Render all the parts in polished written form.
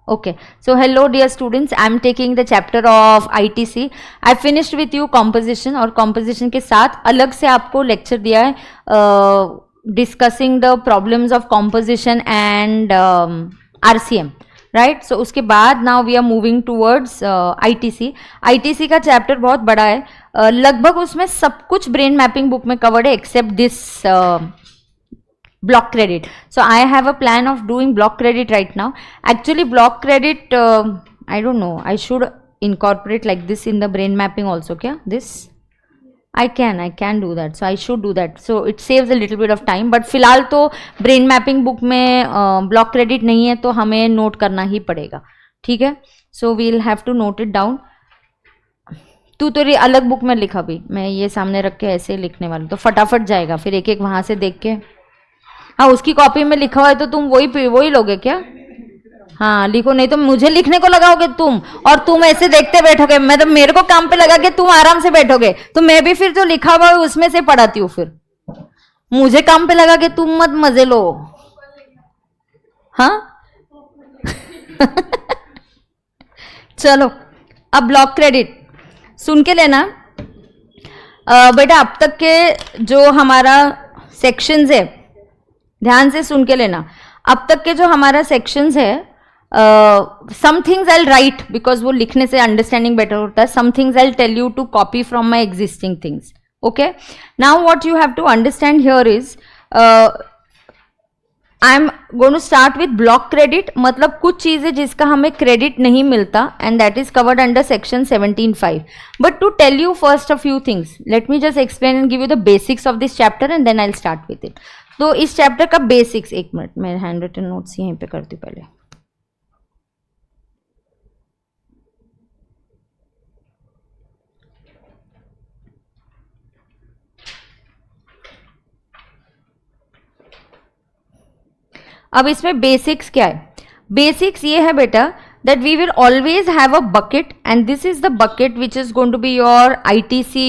Okay, so hello dear students, I am taking the chapter of ITC. I finished with you composition और composition के साथ अलग से आपको lecture दिया है discussing the problems of composition and RCM, right? So उसके बाद now we are moving towards ITC. ITC का chapter बहुत बड़ा है, लगभग उसमें सब कुछ brain mapping book में covered है except this block credit. So I have a plan of doing block credit right now. Actually block credit I don't know, I should incorporate like this in the brain mapping also. Kya this I can do that, so I should do that, so it saves a little bit of time. But फिलहाल तो brain mapping book में block credit नहीं है तो हमें note करना ही पड़ेगा, ठीक है? So we'll have to note it down. तू तो अलग बुक में लिखा भी, मैं ये सामने रख के ऐसे लिखने वाली तो फटाफट जाएगा, फिर एक एक वहां से देख के। हाँ उसकी कॉपी में लिखा हुआ है तो तुम वही लोगे क्या? हाँ लिखो, नहीं तो मुझे लिखने को लगाओगे तुम, और तुम ऐसे देखते बैठोगे, मैं तो मेरे को काम पे लगा के तुम आराम से बैठोगे, तो मैं भी फिर जो लिखा हुआ है उसमें से पढ़ाती हूँ, फिर मुझे काम पे लगा के तुम मत मजे लो। हाँ चलो अब ब्लॉक क्रेडिट सुन के लेना बेटा। अब तक के जो हमारा सेक्शंस है ध्यान से सुन के लेना। अब तक के जो हमारा सेक्शंस है, some things I write because वो लिखने से अंडरस्टैंडिंग बेटर होता है, some things I tell you to copy from my existing things. Okay, now what you have to understand here is I am going to start with block credit, मतलब कुछ चीजें जिसका हमें क्रेडिट नहीं मिलता and that is covered under section 17(5). But to tell you first a few things, let me just explain and give you the basics of this chapter and then I will start with it. तो इस chapter का basics, एक minute मैं hand written notes यहीं पे करती हूँ पहले। अब इसमें बेसिक्स क्या है? बेसिक्स ये है बेटा that we will always have a bucket and this is the bucket which is going to be your ITC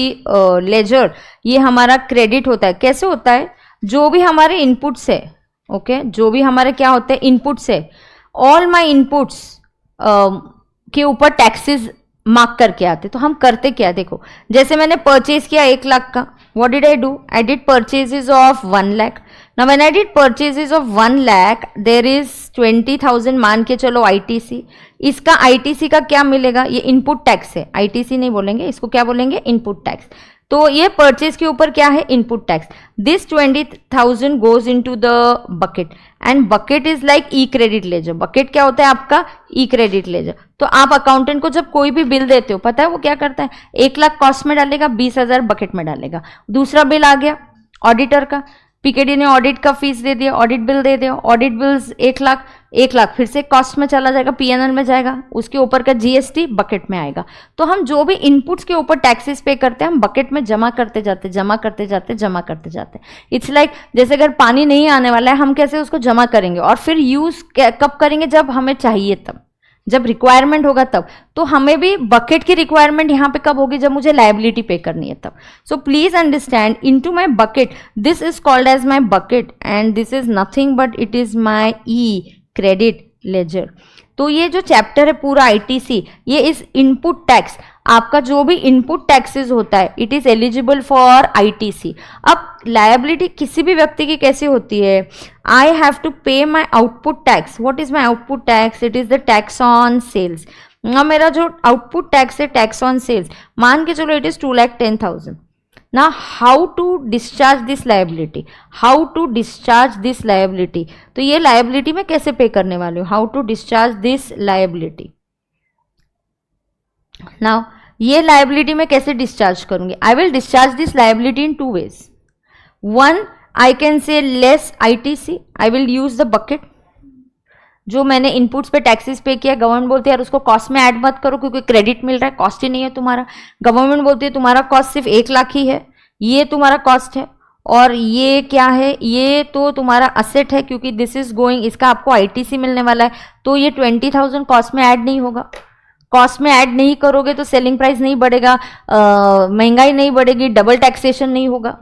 ledger. ये हमारा क्रेडिट होता है। कैसे होता है? जो भी हमारे इनपुट्स है, ओके, जो भी हमारे क्या होते हैं इनपुट्स है, ऑल माई इनपुट्स के ऊपर टैक्सेस मार्क करके आते। तो हम करते क्या, देखो जैसे मैंने परचेज किया 1 लाख का, what did I do? I did purchases of 1 lakh. Now when I did purchases of 1 lakh there is 20,000 मान के चलो ITC। इसका ITC का क्या मिलेगा? ये इनपुट टैक्स है, ITC नहीं बोलेंगे इसको, क्या बोलेंगे? Input tax. तो ये परचेज के ऊपर क्या है? Input tax. This 20,000 goes into the bucket and bucket is like E credit laser. Bucket क्या होता है आपका? ई क्रेडिट लेजर। तो आप अकाउंटेंट को जब कोई भी बिल देते हो, पता है वो क्या करता है? 1 लाख कॉस्ट में डालेगा, 20,000 बकेट में डालेगा। दूसरा बिल आ गया ऑडिटर का, पीकेडी ने ऑडिट का फीस दे दिया, ऑडिट बिल दे दिया, ऑडिट बिल्स 1 लाख, 1 लाख फिर से कॉस्ट में चला जाएगा, PNL में जाएगा, उसके ऊपर का GST बकेट में आएगा। तो हम जो भी इनपुट्स के ऊपर टैक्सेस पे करते हैं हम बकेट में जमा करते जाते, जमा करते जाते, जमा करते जाते। इट्स लाइक जैसे अगर पानी नहीं आने वाला है हम कैसे उसको जमा करेंगे और फिर यूज कब करेंगे? जब हमें चाहिए तब, जब रिक्वायरमेंट होगा तब। तो हमें भी बकेट की रिक्वायरमेंट यहाँ पे कब होगी? जब मुझे लायबिलिटी पे करनी है तब। So please understand, into my bucket, this is called as my bucket and this is nothing but it is my E credit ledger. तो ये जो चैप्टर है पूरा ITC, ये इस इनपुट टैक्स, आपका जो भी इनपुट टैक्सेस होता है it is eligible for ITC। अब लायबिलिटी किसी भी व्यक्ति की कैसे होती है? आई have to pay my output tax. What is my output tax? It is the tax on sales. मेरा जो आउटपुट टैक्स है टैक्स ऑन सेल्स, मान के चलो it is 2,10,000। Now how to discharge this liability? How to discharge this liability? तो ये liability में कैसे पे करने वाले हो? How to discharge this liability? Now ये liability में कैसे discharge करूंगी? I will discharge this liability in 2 ways. One, I can say less ITC. I will use the bucket. जो मैंने इनपुट्स पे टैक्सेस पे किया, गवर्नमेंट बोलती है यार उसको कॉस्ट में ऐड मत करो क्योंकि क्रेडिट मिल रहा है, कॉस्ट ही नहीं है तुम्हारा। गवर्नमेंट बोलती है तुम्हारा कॉस्ट सिर्फ 1 लाख ही है, ये तुम्हारा कॉस्ट है, और ये क्या है? ये तो तुम्हारा असेट है क्योंकि दिस इज गोइंग, इसका आपको ITC मिलने वाला है, तो ये 20,000 कॉस्ट में ऐड नहीं होगा। कॉस्ट में ऐड नहीं करोगे तो सेलिंग प्राइस नहीं बढ़ेगा, महंगाई नहीं बढ़ेगी, डबल टैक्सेशन नहीं होगा,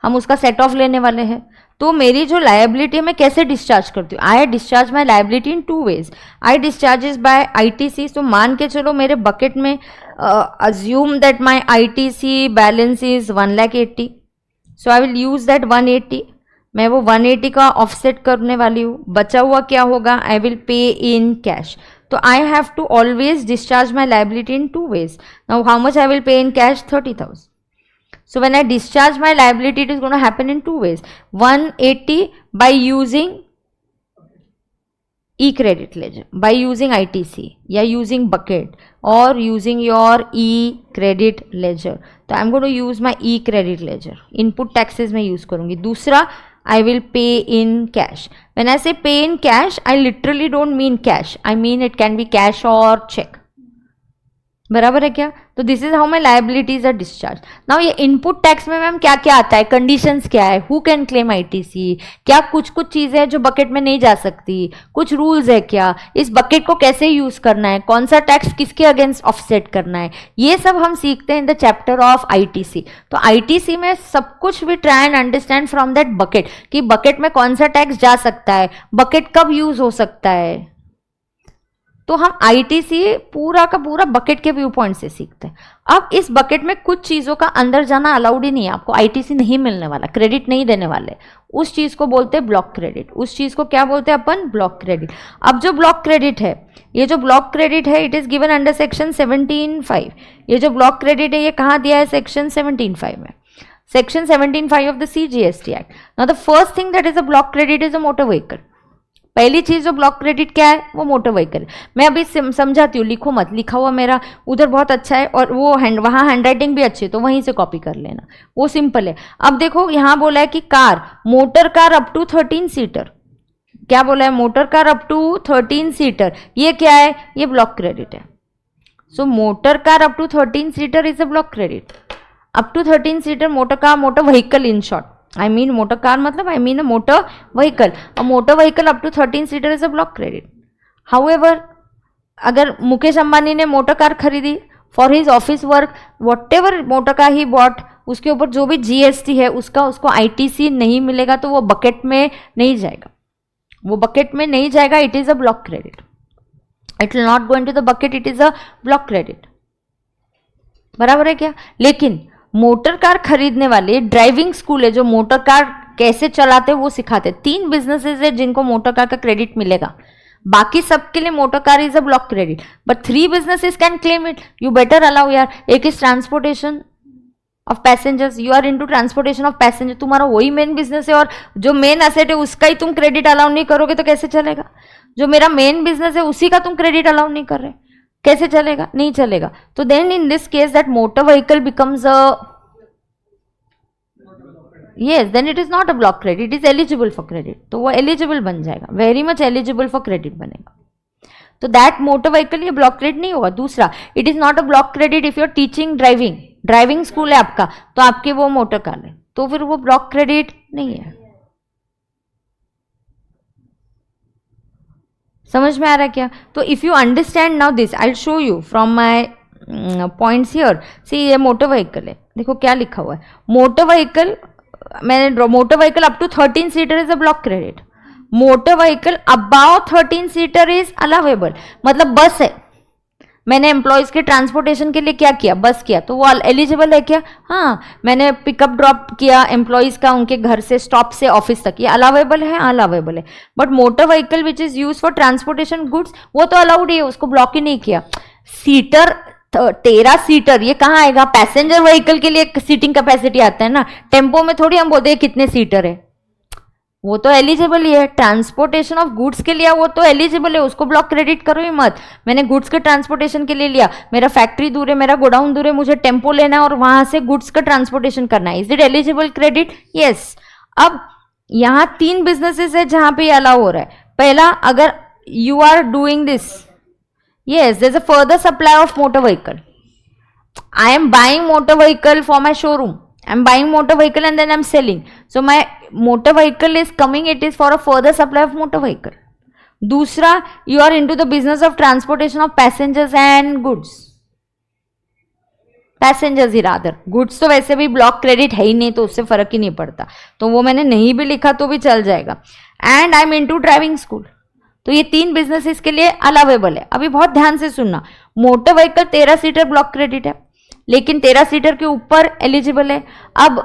हम उसका सेट ऑफ लेने वाले हैं। तो मेरी जो लायबिलिटी मैं कैसे डिस्चार्ज करती हूँ, I discharge my liability in 2 ways. I discharges by ITC. तो मान के चलो मेरे बकेट में assume that my ITC balance is 1,80,000. So I will use that 180. मैं वो 180 का ऑफसेट करने वाली हूँ. बचा हुआ क्या होगा, आई विल पे इन कैश. तो I have to always discharge my liability in 2 ways. Now how much I will pay in cash, 30,000. So when I discharge my liability, it is going to happen in 2 ways. 180 by using e-credit ledger, by using ITC या using bucket or using your e-credit ledger. तो I'm going to use my e-credit ledger. Input taxes में use करूँगी. दूसरा, I will pay in cash. When I say pay in cash, I literally don't mean cash. I mean it can be cash or check. बराबर है क्या? तो this is how my liabilities are discharge. नाउ ये input tax में ma'am क्या क्या आता है, कंडीशंस क्या है, हु कैन क्लेम ITC, क्या कुछ कुछ चीजें हैं जो बकेट में नहीं जा सकती, कुछ रूल्स है क्या, इस बकेट को कैसे यूज करना है, कौन सा टैक्स किसके अगेंस्ट ऑफसेट करना है, ये सब हम सीखते हैं in the chapter of ITC. तो ITC में सब कुछ we try and understand from that bucket कि बकेट में कौन सा टैक्स जा सकता है, बकेट कब यूज हो सकता है. तो हम ITC पूरा का पूरा बकेट के व्यू पॉइंट से सीखते हैं. अब इस बकेट में कुछ चीज़ों का अंदर जाना अलाउड ही नहीं है, आपको ITC नहीं मिलने वाला, क्रेडिट नहीं देने वाले. उस चीज़ को बोलते हैं ब्लॉक क्रेडिट. उस चीज़ को क्या बोलते हैं अपन, ब्लॉक क्रेडिट. अब जो ब्लॉक क्रेडिट है, ये जो ब्लॉक क्रेडिट है, it is given under section 17(5). ये जो ब्लॉक क्रेडिट है ये कहाँ दिया है, सेक्शन 17(5) में, section 17(5) of the CGST act. Now the first thing that is a block credit is a motor vehicle. पहली चीज जो ब्लॉक क्रेडिट क्या है, वो मोटर व्हीकल. मैं अभी समझाती हूँ, लिखो मत, लिखा हुआ मेरा उधर बहुत अच्छा है और वो वहाँ हैंडराइटिंग भी अच्छी है, तो वहीं से कॉपी कर लेना, वो सिंपल है. अब देखो यहाँ बोला है कि car, motor car up to 13 seater. क्या बोला है, motor car up to 13 seater. ये क्या है, ये ब्लॉक क्रेडिट है. So motor car up to 13 seater is a block credit. Up to 13 seater motor car, motor vehicle in short. I mean motor car मतलब I mean a motor vehicle. A motor vehicle up to 13 seater is a block credit. However, अगर मुकेश अंबानी ने motor car खरीदी for his office work, what ever motor car he bought, उसके ऊपर जो भी GST है उसका उसको ITC नहीं मिलेगा, तो वो बकेट में नहीं जाएगा, वो बकेट में नहीं जाएगा. It is a block credit. It will not go into the bucket, it is a block credit. बराबर है क्या? लेकिन मोटर कार खरीदने वाले, ड्राइविंग स्कूल है जो मोटर कार कैसे चलाते वो सिखाते. 3 बिजनेसेस है जिनको मोटर कार का क्रेडिट मिलेगा, बाकी सबके लिए motor car is a block credit. But 3 businesses can claim it. You better allow यार. एक is transportation of passengers. You are into transportation of passenger, तुम्हारा वही मेन बिजनेस है और जो मेन एसेट है उसका ही तुम क्रेडिट अलाउ नहीं करोगे तो कैसे चलेगा. जो मेरा मेन बिजनेस है उसी का तुम क्रेडिट अलाउ नहीं कर रहे, कैसे चलेगा, नहीं चलेगा. तो then in this case that motor vehicle becomes a, yes, then it is not a block credit, it is eligible for credit. तो वो eligible बन जाएगा, very much eligible for credit बनेगा. तो that motor vehicle ये block credit नहीं होगा. दूसरा, it is not a block credit if you are teaching driving, driving school है आपका, तो आपके वो मोटर कार है, तो फिर वो ब्लॉक क्रेडिट नहीं है. समझ में आ रहा है क्या? तो if you understand now this, I will show you from my points here. See ये मोटर व्हीकल है, देखो क्या लिखा हुआ है, मोटर व्हीकल. मैंने motor vehicle up to 13 seater is a block credit. Motor vehicle above 13 seater is allowable. मतलब bus है, मैंने एम्प्लॉयज के ट्रांसपोर्टेशन के लिए क्या किया, बस किया, तो वो एलिजिबल है क्या? हाँ. मैंने पिकअप ड्रॉप किया एम्प्लॉयज का उनके घर से, स्टॉप से ऑफिस तक, ये अलाउेबल है, अलाउेबल है. But motor vehicle which is use for transportation goods, वो तो अलाउड ही है, उसको ब्लॉक ही नहीं किया. सीटर 13 सीटर ये कहाँ आएगा? पैसेंजर व्हीकल के लिए सीटिंग कैपेसिटी आता है ना, टेम्पो में थोड़ी हम बोलते हैं कितने सीटर है, वो तो एलिजिबल ही है. ट्रांसपोर्टेशन ऑफ गुड्स के लिए वो तो एलिजिबल है, उसको ब्लॉक क्रेडिट करो ही मत. मैंने गुड्स के ट्रांसपोर्टेशन के लिए लिया, मेरा फैक्ट्री दूर है, मेरा गोडाउन दूर है, मुझे टेम्पो लेना है और वहां से गुड्स का ट्रांसपोर्टेशन करना है, is it eligible credit? Yes. अब यहाँ 3 बिजनेसेस है जहां पे अलाउ हो रहा है. पहला, अगर you are doing this, yes, there's a further supply of motor vehicle. I am buying motor vehicle for my showroom. I'm buying motor vehicle and then I'm selling. So my motor vehicle is coming, it is for a further supply of motor vehicle. दूसरा, you are into the business of transportation of passengers and goods. Passengers he rather, goods तो वैसे भी block credit है ही नहीं तो उससे फर्क ही नहीं पड़ता, तो वो मैंने नहीं भी लिखा तो भी चल जाएगा। And I am into driving school, तो ये 3 बिजनेसेस के लिए अलावेबल है। अभी बहुत ध्यान से सुनना, motor vehicle 13 seater block credit है, लेकिन 13 सीटर के ऊपर एलिजिबल है। अब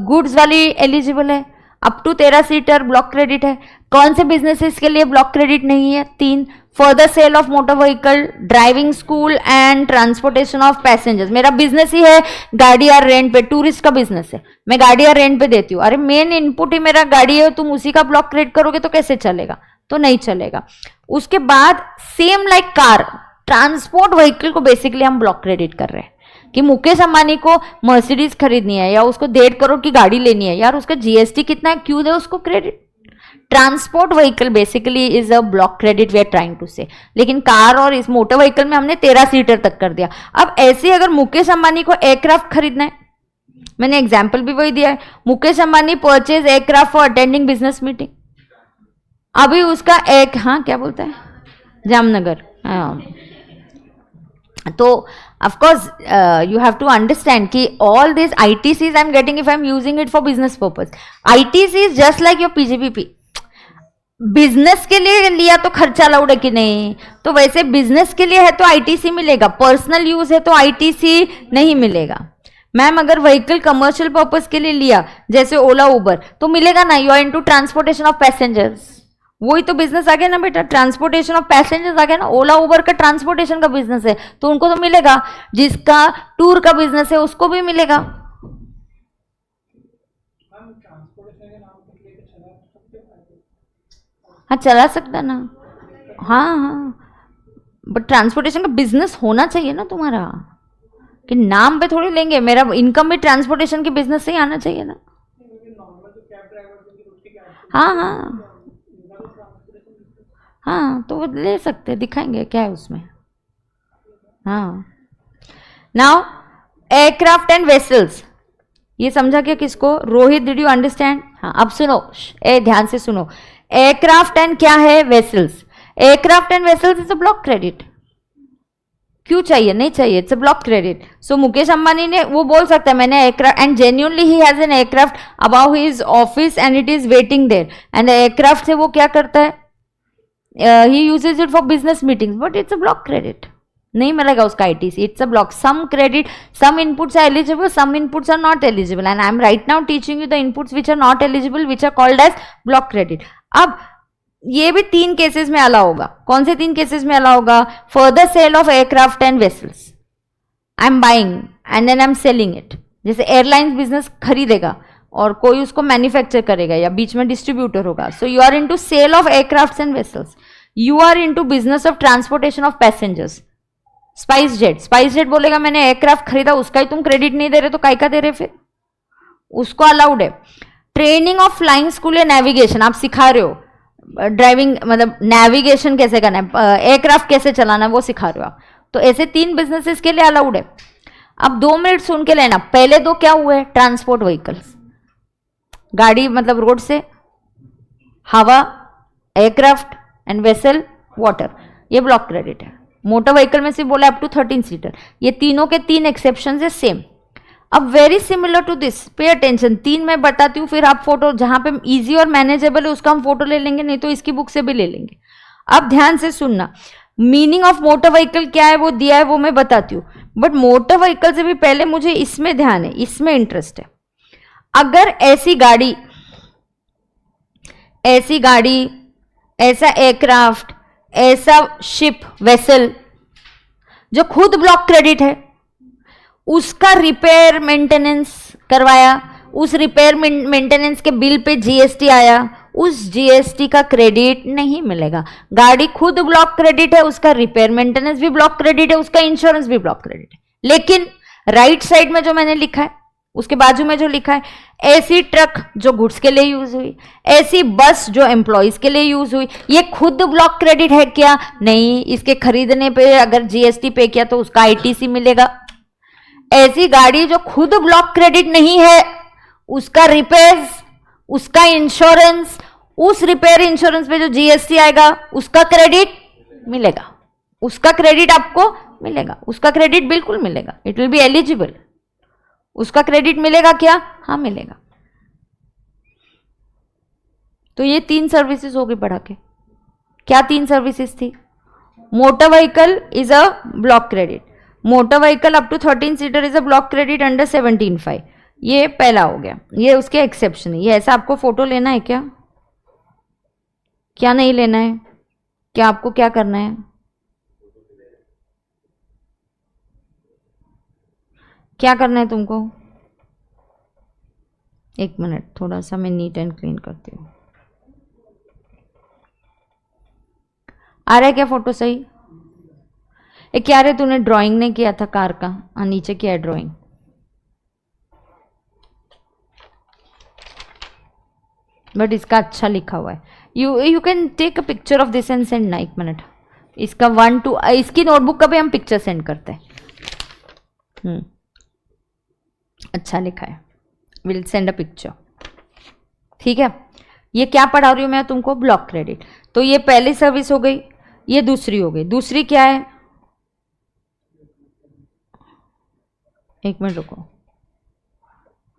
गुड्स वाली एलिजिबल है, up to 13 seater block credit है। कौन से बिजनेसेस के लिए ब्लॉक क्रेडिट नहीं है? 3, further sale of motor vehicle, driving school and transportation of passengers. मेरा बिजनेस ही है गाड़ी या रेंट पे, टूरिस्ट का बिजनेस है, मैं गाड़ी या रेंट पे देती हूँ। अरे मेन इनपुट ही मेरा गाड़ी है, तुम उसी का ब्लॉक क्रेडिट करोगे तो कैसे चलेगा? तो नहीं चलेगा। उसके बाद same like car, transport vehicle को बेसिकली हम ब्लॉक क्रेडिट कर रहे हैं कि मुकेश अंबानी को मर्सिडीज खरीदनी है या उसको 1.5 करोड़ की गाड़ी लेनी है, यार उसका जीएसटी कितना है, क्यों दे उसको credit? Transport vehicle basically is a block credit we are trying to say. लेकिन कार और इस मोटर व्हीकल में हमने 13 सीटर तक कर दिया। अब ऐसे अगर मुकेश अंबानी को एयरक्राफ्ट खरीदना है, मैंने एग्जाम्पल भी वही दिया है, Mukesh Ambani purchase aircraft for attending business meeting, अभी उसका एक, हाँ क्या बोलता है, जामनगर, हाँ। तो of course you have to understand कि all these ITCs I'm getting if I'm using it for business purpose. ITC is just like your PGBP. Business के लिए लिया तो खर्चा अलाउड है कि नहीं? तो वैसे बिजनेस के लिए है तो आईटीसी मिलेगा, पर्सनल यूज है तो आईटीसी नहीं मिलेगा। मैम अगर व्हीकल कमर्शियल पर्पस के लिए लिया जैसे ओला उबर तो मिलेगा ना, you are into transportation of passengers, वही तो बिजनेस आ गया ना बेटा, ट्रांसपोर्टेशन ऑफ पैसेंजर्स आ गया ना। ओला उबर का ट्रांसपोर्टेशन का बिजनेस है तो उनको तो मिलेगा, जिसका टूर का बिजनेस है उसको भी मिलेगा। हाँ चला सकता ना, हाँ हाँ, बट ट्रांसपोर्टेशन का बिजनेस होना चाहिए ना तुम्हारा, कि नाम पे थोड़ी लेंगे, मेरा इनकम भी ट्रांसपोर्टेशन के बिजनेस से ही आना चाहिए ना। हाँ हाँ हाँ, तो वो ले सकते, दिखाएंगे क्या है उसमें। हाँ, नाउ एयरक्राफ्ट एंड वेसल्स, ये समझा क्या किसको? Rohit, did you understand? हाँ अब सुनो, ध्यान से सुनो, एयरक्राफ्ट एंड क्या है? Vessels. Aircraft and vessels is a block credit. क्यों चाहिए? नहीं चाहिए, it's a block credit. So Mukesh Ambani ने वो बोल सकता है मैंने aircraft, and genuinely he has an aircraft about his office and it is waiting there, and aircraft से वो क्या करता है, he uses it for business meetings, but it's a block credit, नहीं मिलेगा उसका ITC, it's a block. Some credit, some inputs are eligible, some inputs are not eligible, and I'm right now teaching you the inputs which are not eligible, which are called as block credit. अब ये भी 3 cases में allow होगा। कौन से 3 cases में allow होगा? Further sale of aircraft and vessels, I am buying and then I am selling it, जैसे एयरलाइंस बिजनेस खरीदेगा और कोई उसको मैन्युफैक्चर करेगा या बीच में डिस्ट्रीब्यूटर होगा, so you are into sale of aircrafts and vessels, you are into business of transportation of passengers. SpiceJet बोलेगा मैंने एयरक्राफ्ट खरीदा, उसका ही तुम क्रेडिट नहीं दे रहे तो काय का दे रहे फिर? उसको अलाउड है। ट्रेनिंग ऑफ फ्लाइंग स्कूल या नेविगेशन, आप सिखा रहे हो ड्राइविंग, मतलब नेविगेशन कैसे करना है, एयरक्राफ्ट कैसे चलाना है वो सिखा रहे हो आप, तो ऐसे 3 बिजनेसेस के लिए अलाउड है। अब 2 मिनट सुन के लेना, पहले 2 क्या हुए? ट्रांसपोर्ट व्हीकल्स, गाड़ी मतलब रोड से, हवा एयरक्राफ्ट, एंड वेसल वाटर, ये ब्लॉक क्रेडिट है। मोटर व्हीकल में से बोला अप टू 13 सीटर, ये तीनों के 3 एक्सेप्शन है सेम। अब very similar to this, pay attention, 3 मैं बताती हूँ, फिर आप फोटो जहां पे इजी और मैनेजेबल है उसका हम फोटो ले लेंगे, नहीं तो इसकी बुक से भी ले लेंगे। अब ध्यान से सुनना, मीनिंग ऑफ मोटर व्हीकल क्या है वो दिया है, वो मैं बताती हूँ, बट मोटर व्हीकल से भी पहले मुझे इसमें ध्यान है, इसमें इंटरेस्ट है। अगर ऐसी गाड़ी, ऐसा एयरक्राफ्ट, ऐसा शिप वेसल जो खुद ब्लॉक क्रेडिट है, उसका रिपेयर मेंटेनेंस करवाया, उस रिपेयर मेंटेनेंस के बिल पे जीएसटी आया, उस जीएसटी का क्रेडिट नहीं मिलेगा। गाड़ी खुद ब्लॉक क्रेडिट है, उसका रिपेयर मेंटेनेंस भी ब्लॉक क्रेडिट है, उसका इंश्योरेंस भी ब्लॉक क्रेडिट है। लेकिन राइट साइड में जो मैंने लिखा है, उसके बाजू में जो लिखा है, ऐसी ट्रक जो गुड्स के लिए यूज हुई, ऐसी बस जो एम्प्लॉइज के लिए यूज हुई, ये खुद ब्लॉक क्रेडिट है क्या? नहीं, इसके खरीदने पे अगर जीएसटी पे किया तो उसका आईटीसी मिलेगा। ऐसी गाड़ी जो खुद ब्लॉक क्रेडिट नहीं है, उसका रिपेयर्स, उसका इंश्योरेंस, उस रिपेयर इंश्योरेंस पे जो जीएसटी आएगा उसका क्रेडिट मिलेगा, उसका क्रेडिट आपको मिलेगा, उसका क्रेडिट बिल्कुल मिलेगा, इट विल बी एलिजिबल। उसका क्रेडिट मिलेगा क्या? हाँ मिलेगा। तो ये 3 सर्विसेज हो गई पढ़ा के। क्या 3 सर्विसेज थी? Motor vehicle is a block credit, motor vehicle up to 13 seater is a block credit under 17(5). ये पहला हो गया, ये उसके एक्सेप्शन है। ये ऐसा आपको फोटो लेना है क्या? क्या नहीं लेना है? क्या आपको क्या करना है? क्या करना है तुमको? एक मिनट, थोड़ा सा मैं नीट एंड क्लीन करती हूँ। आ रहा है क्या फोटो सही? क्या रे, तूने ड्राइंग नहीं किया था कार का? नीचे क्या है ड्राइंग? बट इसका अच्छा लिखा हुआ है। You can take a picture of this and send ना। एक मिनट, इसका 1 2 इसकी नोटबुक का भी हम पिक्चर सेंड करते हैं। अच्छा लिखा है, विल सेंड अ पिक्चर। ठीक है, ये क्या पढ़ा रही हूँ मैं तुमको? Block credit. तो ये पहली सर्विस हो गई, ये दूसरी हो गई। दूसरी क्या है? एक मिनट रुको,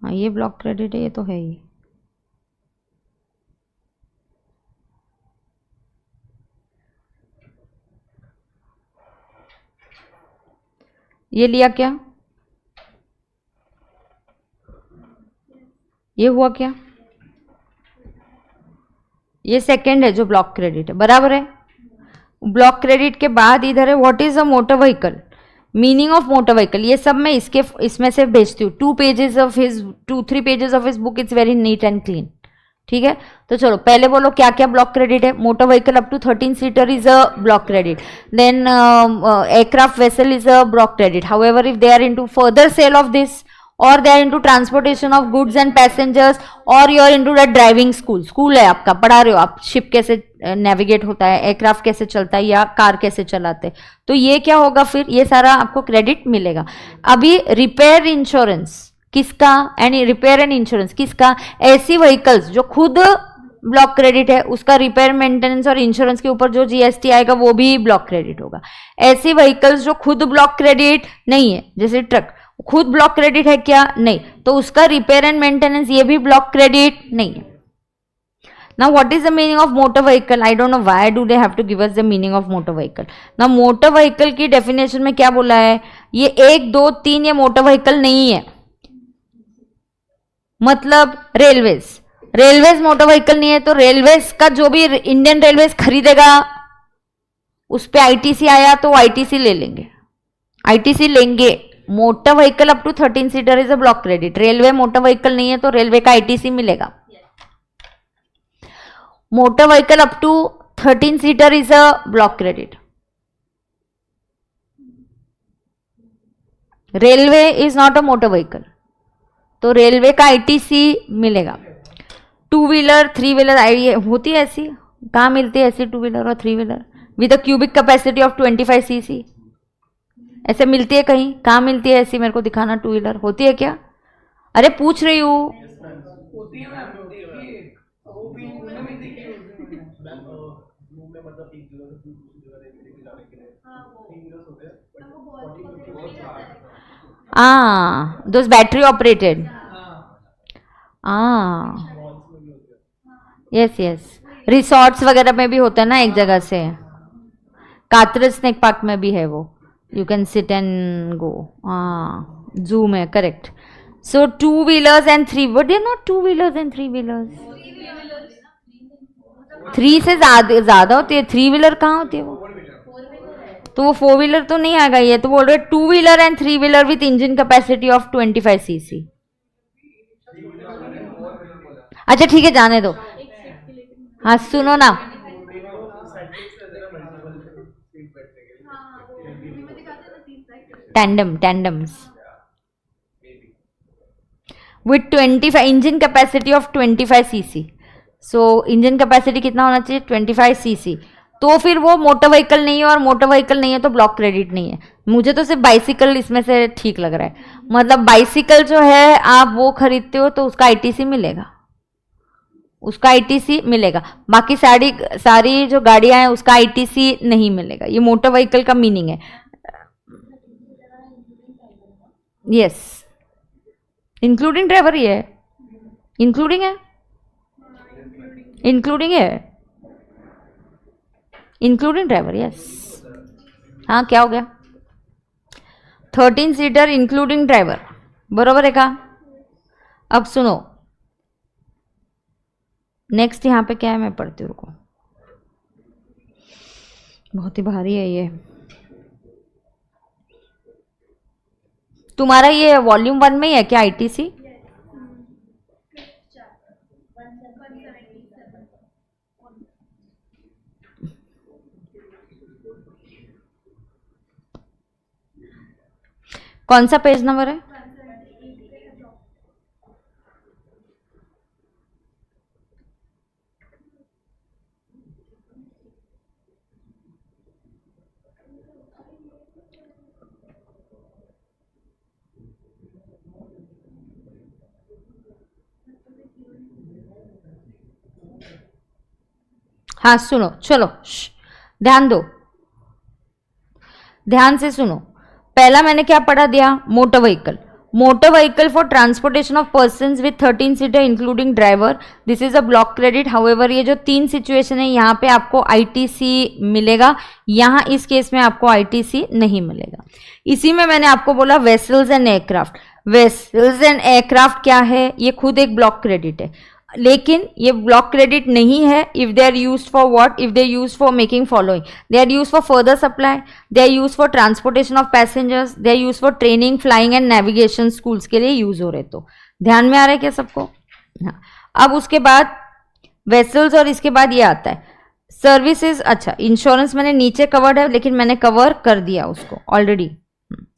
हाँ ये ब्लॉक क्रेडिट है, ये तो है ही। ये लिया क्या? ये हुआ क्या? ये सेकंड है जो ब्लॉक क्रेडिट है, बराबर है। ब्लॉक क्रेडिट के बाद इधर है what is a motor vehicle, meaning of motor vehicle. ये सब मैं इसमें से भेजती हूँ। 2 pages of his 2-3 pages of his book, it's very neat and clean. ठीक है, तो चलो पहले बोलो क्या क्या ब्लॉक क्रेडिट है। Motor vehicle up to 13 seater is a block credit, then aircraft vessel is a block credit. However if they are into further sale of this, or they are into transportation of goods and passengers, or you are into that driving school, school है आपका, पढ़ा रहे हो आप ship कैसे navigate होता है, aircraft कैसे चलता है, या कार कैसे चलाते हैं, तो ये क्या होगा फिर? ये सारा आपको क्रेडिट मिलेगा। अभी रिपेयर इंश्योरेंस किसका? एंड रिपेयर एंड इंश्योरेंस किसका? ऐसी व्हीकल्स जो खुद ब्लॉक क्रेडिट है, उसका रिपेयर मेंटेनेंस और इंश्योरेंस के ऊपर जो जीएसटी आएगा वो भी ब्लॉक क्रेडिट होगा। ऐसी व्हीकल्स जो खुद ब्लॉक क्रेडिट नहीं है, जैसे ट्रक खुद ब्लॉक क्रेडिट है क्या? नहीं, तो उसका रिपेयर एंड मेंटेनेंस ये भी ब्लॉक क्रेडिट नहीं है। Now what is the meaning of motor vehicle? I don't know why do they have to give us the meaning of motor vehicle. Now motor vehicle की definition में क्या बोला है? ये 1 2 3 ये मोटर व्हीकल नहीं है। मतलब रेलवेज मोटर व्हीकल नहीं है, तो रेलवेज का जो भी इंडियन रेलवेज खरीदेगा उस पे आईटीसी आया तो आईटीसी ले लेंगे, आईटीसी लेंगे। Motor vehicle up to 13 seater is a block credit. Railway motor vehicle नहीं है तो रेलवे का आईटीसी मिलेगा। Motor vehicle up to 13 seater is a block credit. Railway is not a motor vehicle, तो railway का ITC मिलेगा। 2 wheeler 3 wheeler होती है ऐसी, कहाँ मिलती है ऐसी 2 व्हीलर और 3 wheeler with a cubic capacity of 25 CC? ऐसे मिलती है कहीं? कहाँ मिलती है ऐसी? मेरे को दिखाना 2 व्हीलर होती है क्या? अरे पूछ रही हूँ। Those battery operated. Yes yes, resorts वगैरह में भी होता है ना एक जगह से। कातरस स्नेक पार्क में भी है वो, you can sit and go. Zoo में, correct. So 2 wheelers and 3, but they are not 2 wheelers and 3 wheelers. 3 से ज्यादा होती है। 3 व्हीलर कहाँ होती है वो? तो वो 4 व्हीलर तो नहीं आएगा। ये तो बोल रहे 2 wheeler and 3 wheeler with engine capacity of 25 CC. अच्छा ठीक है, जाने दो। हाँ सुनो ना, tandems with 25 engine capacity of 25 CC. So engine capacity कितना होना चाहिए? 25 सीसी। तो फिर वो मोटर व्हीकल नहीं है, और मोटर व्हीकल नहीं है तो ब्लॉक क्रेडिट नहीं है। मुझे तो सिर्फ बाइसिकल इसमें से ठीक लग रहा है। मतलब बाइसिकल जो है आप वो खरीदते हो तो उसका आईटीसी मिलेगा, उसका आईटीसी मिलेगा। बाकी सारी जो गाड़ियां हैं उसका आईटीसी नहीं मिलेगा। ये मोटर व्हीकल का मीनिंग है। यस, इंक्लूडिंग ड्राइवर ही है, इंक्लूडिंग है, इंक्लूडिंग है, इंक्लूडिंग ड्राइवर, यस। हाँ, क्या हो गया? 13 सीटर इंक्लूडिंग ड्राइवर, बरोबर है का? अब सुनो, नेक्स्ट यहाँ पे क्या है, मैं पढ़ती हूँ, रुको, बहुत ही भारी है ये। तुम्हारा ये वॉल्यूम 1 में ही है क्या आईटीसी? कौन सा पेज नंबर है? हाँ सुनो, चलो ध्यान दो, ध्यान से सुनो। पहला मैंने क्या पढ़ा दिया? Motor vehicle, motor vehicle for transportation of persons with 13 seater including driver, this is a block credit. However ये जो 3 सिचुएशन है यहाँ पे आपको आईटीसी मिलेगा, यहाँ इस केस में आपको आईटीसी नहीं मिलेगा। इसी में मैंने आपको बोला vessels and aircraft, vessels and aircraft क्या है? ये खुद एक ब्लॉक क्रेडिट है, लेकिन ये ब्लॉक क्रेडिट नहीं है if they are used for what? If they used for making following, they are used for further supply, they are used for transportation of passengers, they are used for training, flying and navigation, schools के लिए use हो रहे। तो ध्यान में आ रहा है क्या सबको? हाँ, अब उसके बाद वेसल्स और इसके बाद ये आता है सर्विसेज। अच्छा, इंश्योरेंस मैंने नीचे कवर्ड है, लेकिन मैंने कवर कर दिया उसको ऑलरेडी,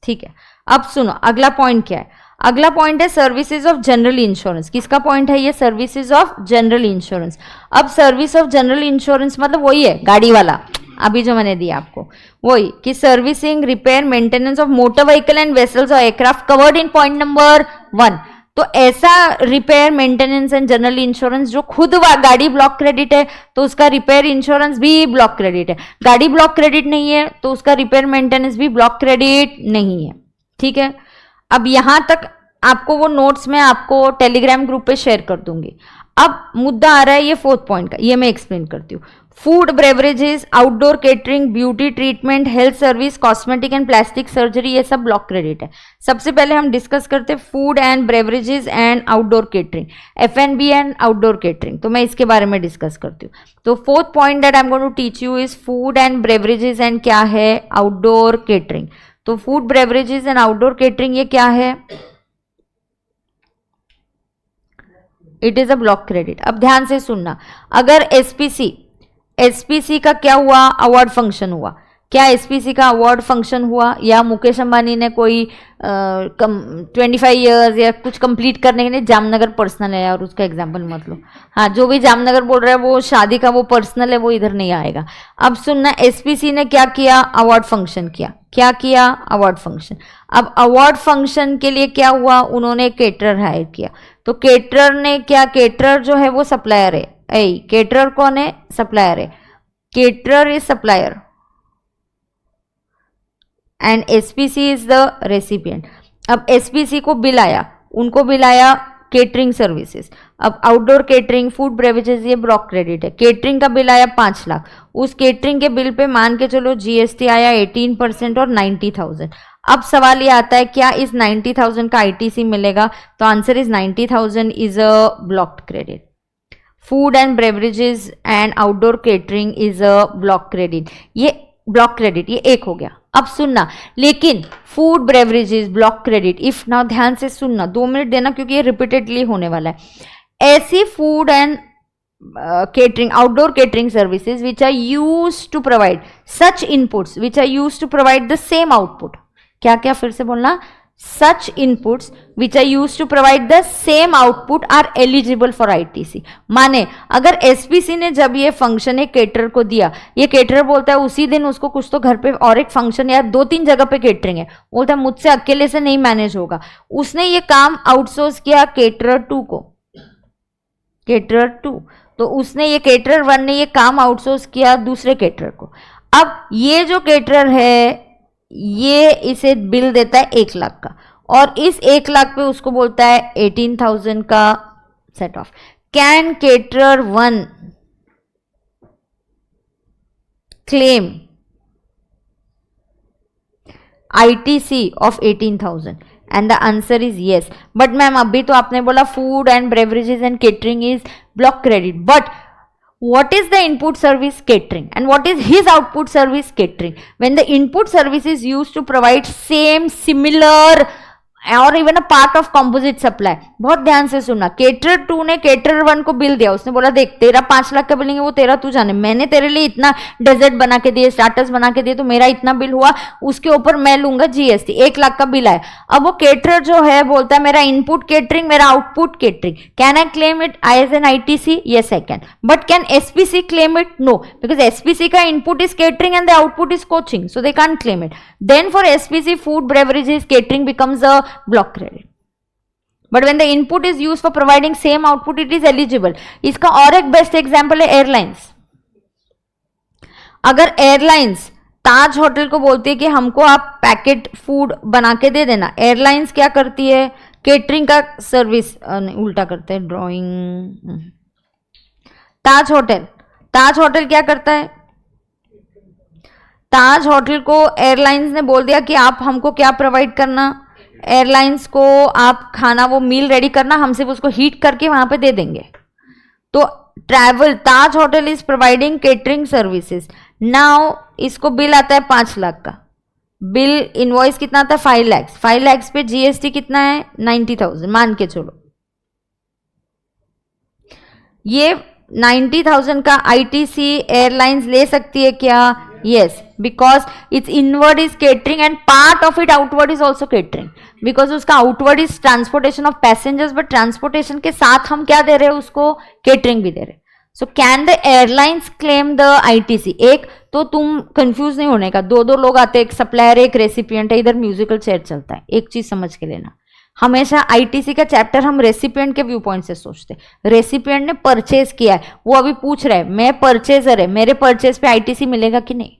ठीक है। अब सुनो, अगला पॉइंट क्या है? अगला पॉइंट है सर्विसेज ऑफ जनरल इंश्योरेंस। किसका पॉइंट है ये? Services of general insurance. अब सर्विस ऑफ जनरल इंश्योरेंस मतलब वही है गाड़ी वाला, अभी जो मैंने दिया आपको वही, कि servicing, repair, maintenance of motor vehicle and vessels और aircraft covered in point number 1। तो ऐसा repair, maintenance and general insurance जो खुद गाड़ी ब्लॉक क्रेडिट है तो उसका रिपेयर इंश्योरेंस भी ब्लॉक क्रेडिट है। गाड़ी ब्लॉक क्रेडिट नहीं है तो उसका रिपेयर मेंटेनेंस भी ब्लॉक क्रेडिट नहीं है, ठीक है। अब यहां तक आपको वो नोट्स मैं आपको टेलीग्राम ग्रुप पे शेयर कर दूंगी। अब मुद्दा आ रहा है ये 4th पॉइंट का, ये मैं एक्सप्लेन करती हूँ। Food, beverages, outdoor catering, beauty treatment, health service, cosmetic and plastic surgery, ये सब ब्लॉक क्रेडिट है। सबसे पहले हम डिस्कस करते हैं food and beverages and outdoor catering, एफएनबी and outdoor catering. तो मैं इसके बारे में डिस्कस करती हूँ। तो 4th point that I am going to teach you is food and beverages and क्या है? Outdoor catering. तो food, beverages and outdoor catering ये क्या है? It is a block credit. अब ध्यान से सुनना, अगर एसपीसी का क्या हुआ? अवार्ड फंक्शन हुआ। क्या एसपीसी का अवार्ड फंक्शन हुआ या मुकेश अंबानी ने कोई 25 ईयर्स या कुछ कंप्लीट करने के लिए, जामनगर पर्सनल है और उसका एग्जाम्पल मत लो, हाँ, जो भी जामनगर बोल रहा है वो शादी का वो पर्सनल है, वो इधर नहीं आएगा। अब सुनना, एसपीसी ने क्या किया? अवार्ड फंक्शन किया। क्या किया? Award function. अब अवार्ड फंक्शन के लिए क्या हुआ? उन्होंने केटरर हायर किया। तो केटरर ने क्या? केटरर जो है वो सप्लायर है। केटरर कौन है? सप्लायर है। Caterer is supplier and SPC is the recipient. अब एसपीसी को बिल आया, उनको बिल आया केटरिंग सर्विसेज। अब आउटडोर केटरिंग, फूड ब्रेवरेजेस ये ब्लॉक क्रेडिट है। केटरिंग का बिल आया 5 लाख, उस केटरिंग के बिल पे मान के चलो जीएसटी आया 18% और 90,000। अब सवाल ये आता है क्या इस 90,000 का आईटीसी मिलेगा? तो answer is 90,000 is a blocked credit. Food and beverages and outdoor catering is a block credit. ये ब्लॉक क्रेडिट, ये एक हो गया। अब सुनना, लेकिन food beverages block credit if, ना ध्यान से सुनना, 2 मिनट देना क्योंकि ये रिपीटेडली होने वाला है। ऐसी food and catering, outdoor catering services which are used to provide such inputs which are used to provide the same output. क्या क्या फिर से बोलना? such inputs which are used to provide the same output are eligible for ITC. माने अगर SPC ने जब ये फंक्शन एक केटरर को दिया, ये केटरर बोलता है उसी दिन उसको कुछ तो घर पे और एक फंक्शन या 2-3 जगह पे केटरिंग है, बोलता है मुझसे अकेले से नहीं मैनेज होगा, उसने ये काम आउटसोर्स किया केटरर 2 को, केटरर 2, तो उसने ये केटरर 1 ने ये काम आउटसोर्स किया दूसरे केटरर को। अब ये जो केटरर है ये इसे बिल देता है 1 लाख का और इस 1 लाख पे उसको बोलता है 18,000 का set of. Can caterer 1 claim ITC of 18,000 and the answer is yes. But ma'am अभी तो आपने बोला food and beverages and catering is block credit, but what is the input service? Catering. And what is his output service? Catering. When the input service is used to provide same, similar और even a part of composite supply, बहुत ध्यान से सुनना, cater 2 ने cater 1 को bill दिया, उसने बोला देख तेरा 5 लाख का बिलिंग है वो तेरा तू जाने, मैंने तेरे लिए इतना डेजर्ट बना के दिए, स्टार्टर्स बना के दिए, तो मेरा इतना बिल हुआ, उसके ऊपर मैं लूंगा जीएसटी, 1 लाख का बिल आया। अब वो केटर जो है बोलता है मेरा इनपुट केटरिंग, मेरा output catering, can I claim it as an ITC? Yes I can. But can SPC claim it? No, because SPC का input is catering and the output is coaching, so they can't claim it. Then for SPC food beverages catering becomes a block credit, but when the input is used for providing same output it is eligible. इसका और एक best example है airlines. अगर airlines ताज hotel को बोलती है कि हमको आप पैकेट फूड बना के दे देना, एयरलाइंस क्या करती है? केटरिंग का सर्विस, उल्टा करते हैं, ड्राइंग। ताज होटल क्या करता है? ताज होटल को एयरलाइंस ने बोल दिया कि आप हमको क्या प्रोवाइड करना, एयरलाइंस को आप खाना वो मील रेडी करना, हम सिर्फ उसको हीट करके वहां पे दे देंगे। तो travel, Taj hotel is providing catering services. Now इसको बिल आता है 5 लाख का, बिल इनवॉइस कितना आता है? 5 लाख। 5 लाख पे जीएसटी कितना है? 90,000 मान के चलो। ये 90,000 का आईटीसी एयरलाइंस ले सकती है क्या? Yes, because its inward is catering and part of it outward is also catering, because उसका outward is transportation of passengers, but transportation के साथ हम क्या दे रहे हैं उसको? catering भी दे रहे हैं। So can the airlines claim the ITC? एक तो तुम कंफ्यूज नहीं होने का, दो लोग आते हैं, एक सप्लायर एक रेसिपिएंट है, इधर म्यूजिकल चेयर चलता है। एक चीज समझ के लेना, हमेशा आईटीसी का चैप्टर हम रेसिपिएंट के व्यू पॉइंट से सोचते हैं। रेसिपिएंट ने परचेज किया है, वो अभी पूछ रहा है मैं परचेजर है, मेरे परचेज पे आईटीसी मिलेगा कि नहीं?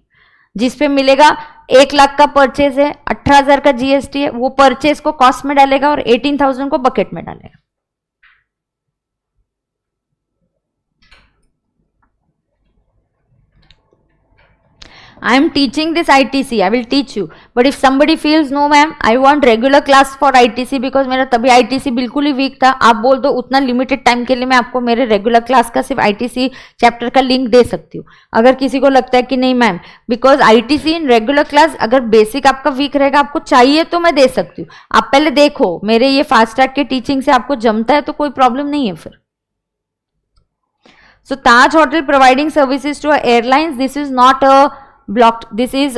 जिस पे मिलेगा 1 लाख का परचेज है, 18,000 का जीएसटी है, वो परचेज को कॉस्ट में डालेगा और 18,000 को बकेट में डालेगा। I am teaching this ITC, I will teach you, but if somebody feels no ma'am I want regular class for ITC because मेरा तभी ITC बिल्कुल ही वीक था, आप बोल दो उतना लिमिटेड टाइम के लिए मैं आपको मेरे रेगुलर क्लास का सिर्फ ITC चैप्टर का लिंक दे सकती हूँ। अगर किसी को लगता है कि नहीं ma'am because ITC in regular class अगर बेसिक आपका वीक रहेगा, आपको चाहिए तो मैं दे सकती हूँ। आप पहले देखो मेरे ये फास्ट ट्रैक के टीचिंग से आपको जमता है तो कोई प्रॉब्लम नहीं है फिर। So Taj Hotel providing services to airlines, this is not a blocked, this is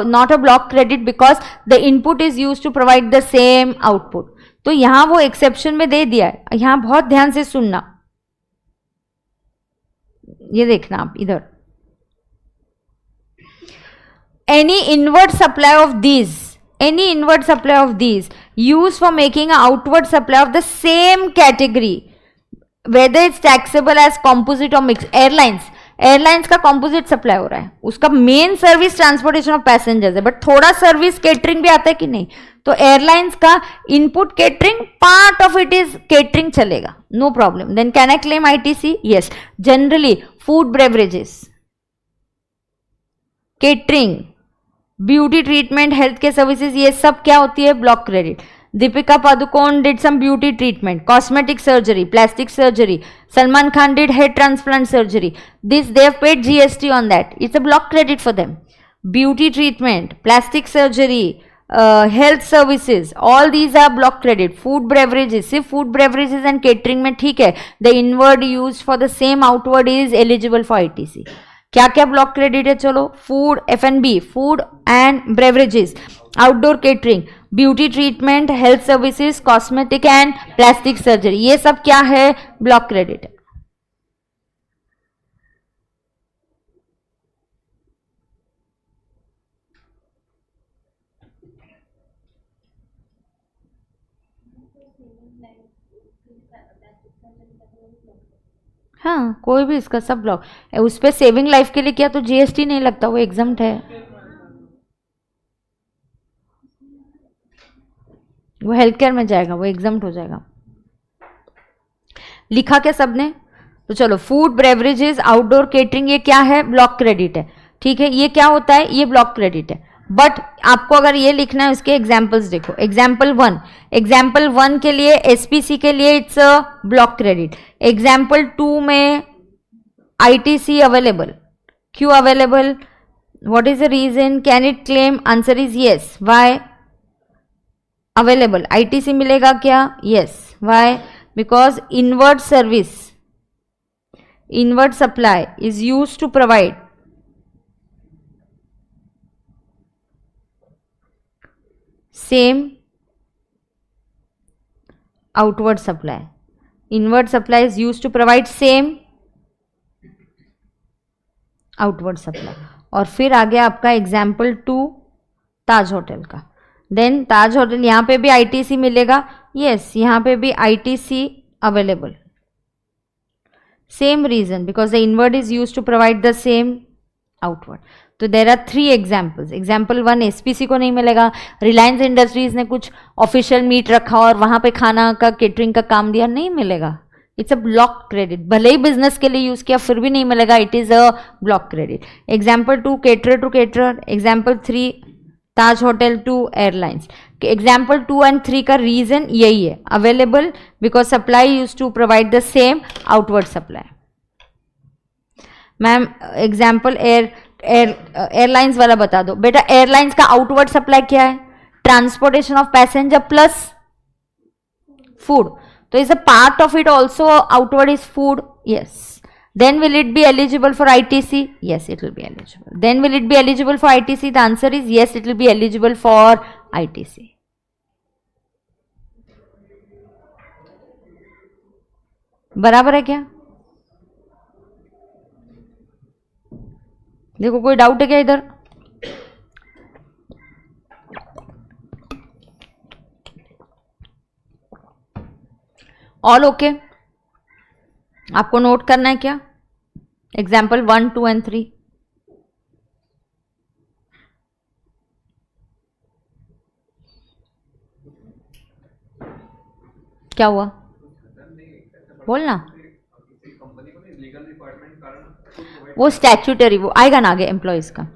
not a block credit because the input is used to provide the same output. तो यहां वो एक्सेप्शन में दे दिया है, यहां बहुत ध्यान से सुनना, ये देखना आप इधर, any inward supply of these used for making an outward supply of the same category whether it's taxable as composite or mixed। Airlines का कंपोजिट सप्लाई हो रहा है, उसका main service transportation of passengers है, बट थोड़ा service catering भी आता है कि नहीं? तो एयरलाइंस का input catering, part of it is catering चलेगा, no problem. Then can I claim ITC? Yes. Generally food beverages, catering, beauty treatment, health care services, ये सब क्या होती है? Block credit. Deepika Padukone did some beauty treatment, cosmetic surgery, plastic surgery. Salman Khan did hair transplant surgery. This they have paid GST on that. It's a block credit for them. Beauty treatment, plastic surgery, health services, all these are block credit. Food beverages, सिर्फ food beverages and catering में ठीक है, the inward used for the same outward is eligible for ITC. क्या क्या block credit है? चलो, food, F&B, food and beverages, outdoor catering, beauty treatment, health services, cosmetic and plastic surgery, ये सब क्या है? ब्लॉक क्रेडिट है। हाँ, कोई भी इसका सब ब्लॉक, उस पर सेविंग लाइफ के लिए किया तो जीएसटी नहीं लगता, वो एग्जम्प्ट है। वो हेल्थ केयर में जाएगा, वो एग्जम्प्ट हो जाएगा। लिखा क्या सबने? तो चलो, फूड बेवरेजेस आउटडोर केटरिंग ये क्या है? ब्लॉक क्रेडिट है। ठीक है, ये क्या होता है? ये ब्लॉक क्रेडिट है। बट आपको अगर ये लिखना है, इसके एग्जाम्पल्स देखो। एग्जाम्पल वन के लिए, एसपीसी के लिए it's a block credit. Example 2 में आईटीसी अवेलेबल। क्यों available? What is the reason? Can it claim? Answer is yes. Why? Available, ITC मिलेगा क्या? Yes. Why? Because inward service, inward supply is used to provide same outward supply. Inward supply is used to provide same outward supply. और फिर आ गया आपका example 2 ताज hotel का। Then ताज hotel, यहाँ पे भी आईटीसी मिलेगा। यस, यहाँ पे भी ITC available. Same reason, because the inward is used to provide the same outward. तो there are 3 examples. Example 1 SPC को नहीं मिलेगा। रिलायंस इंडस्ट्रीज ने कुछ ऑफिशियल मीट रखा और वहां पे खाना का केटरिंग का काम दिया, नहीं मिलेगा। It's a block credit. भले ही बिजनेस के लिए यूज किया फिर भी नहीं मिलेगा, it is a block credit. Example 2 caterer to caterer. Example 3 Taj hotel to airlines. Example 2 and 3 का रीजन यही है, available because supply use to provide the same outward supply. Ma'am example airlines वाला बता दो। बेटा एयरलाइंस का आउटवर्ड सप्लाई क्या है? Transportation of passenger plus food. तो is a part of it also outward is food? Yes. Then will it be eligible for ITC? Yes, it will be eligible. Then will it be eligible for ITC? The answer is yes, it will be eligible for ITC. बराबर है क्या? देखो कोई doubt है क्या इधर? All okay? आपको note करना है क्या? Example 1, 2 and 3। क्या हुआ? बोलना। वो स्टैट्यूटरी, वो आएगा ना आगे एम्प्लॉयज का,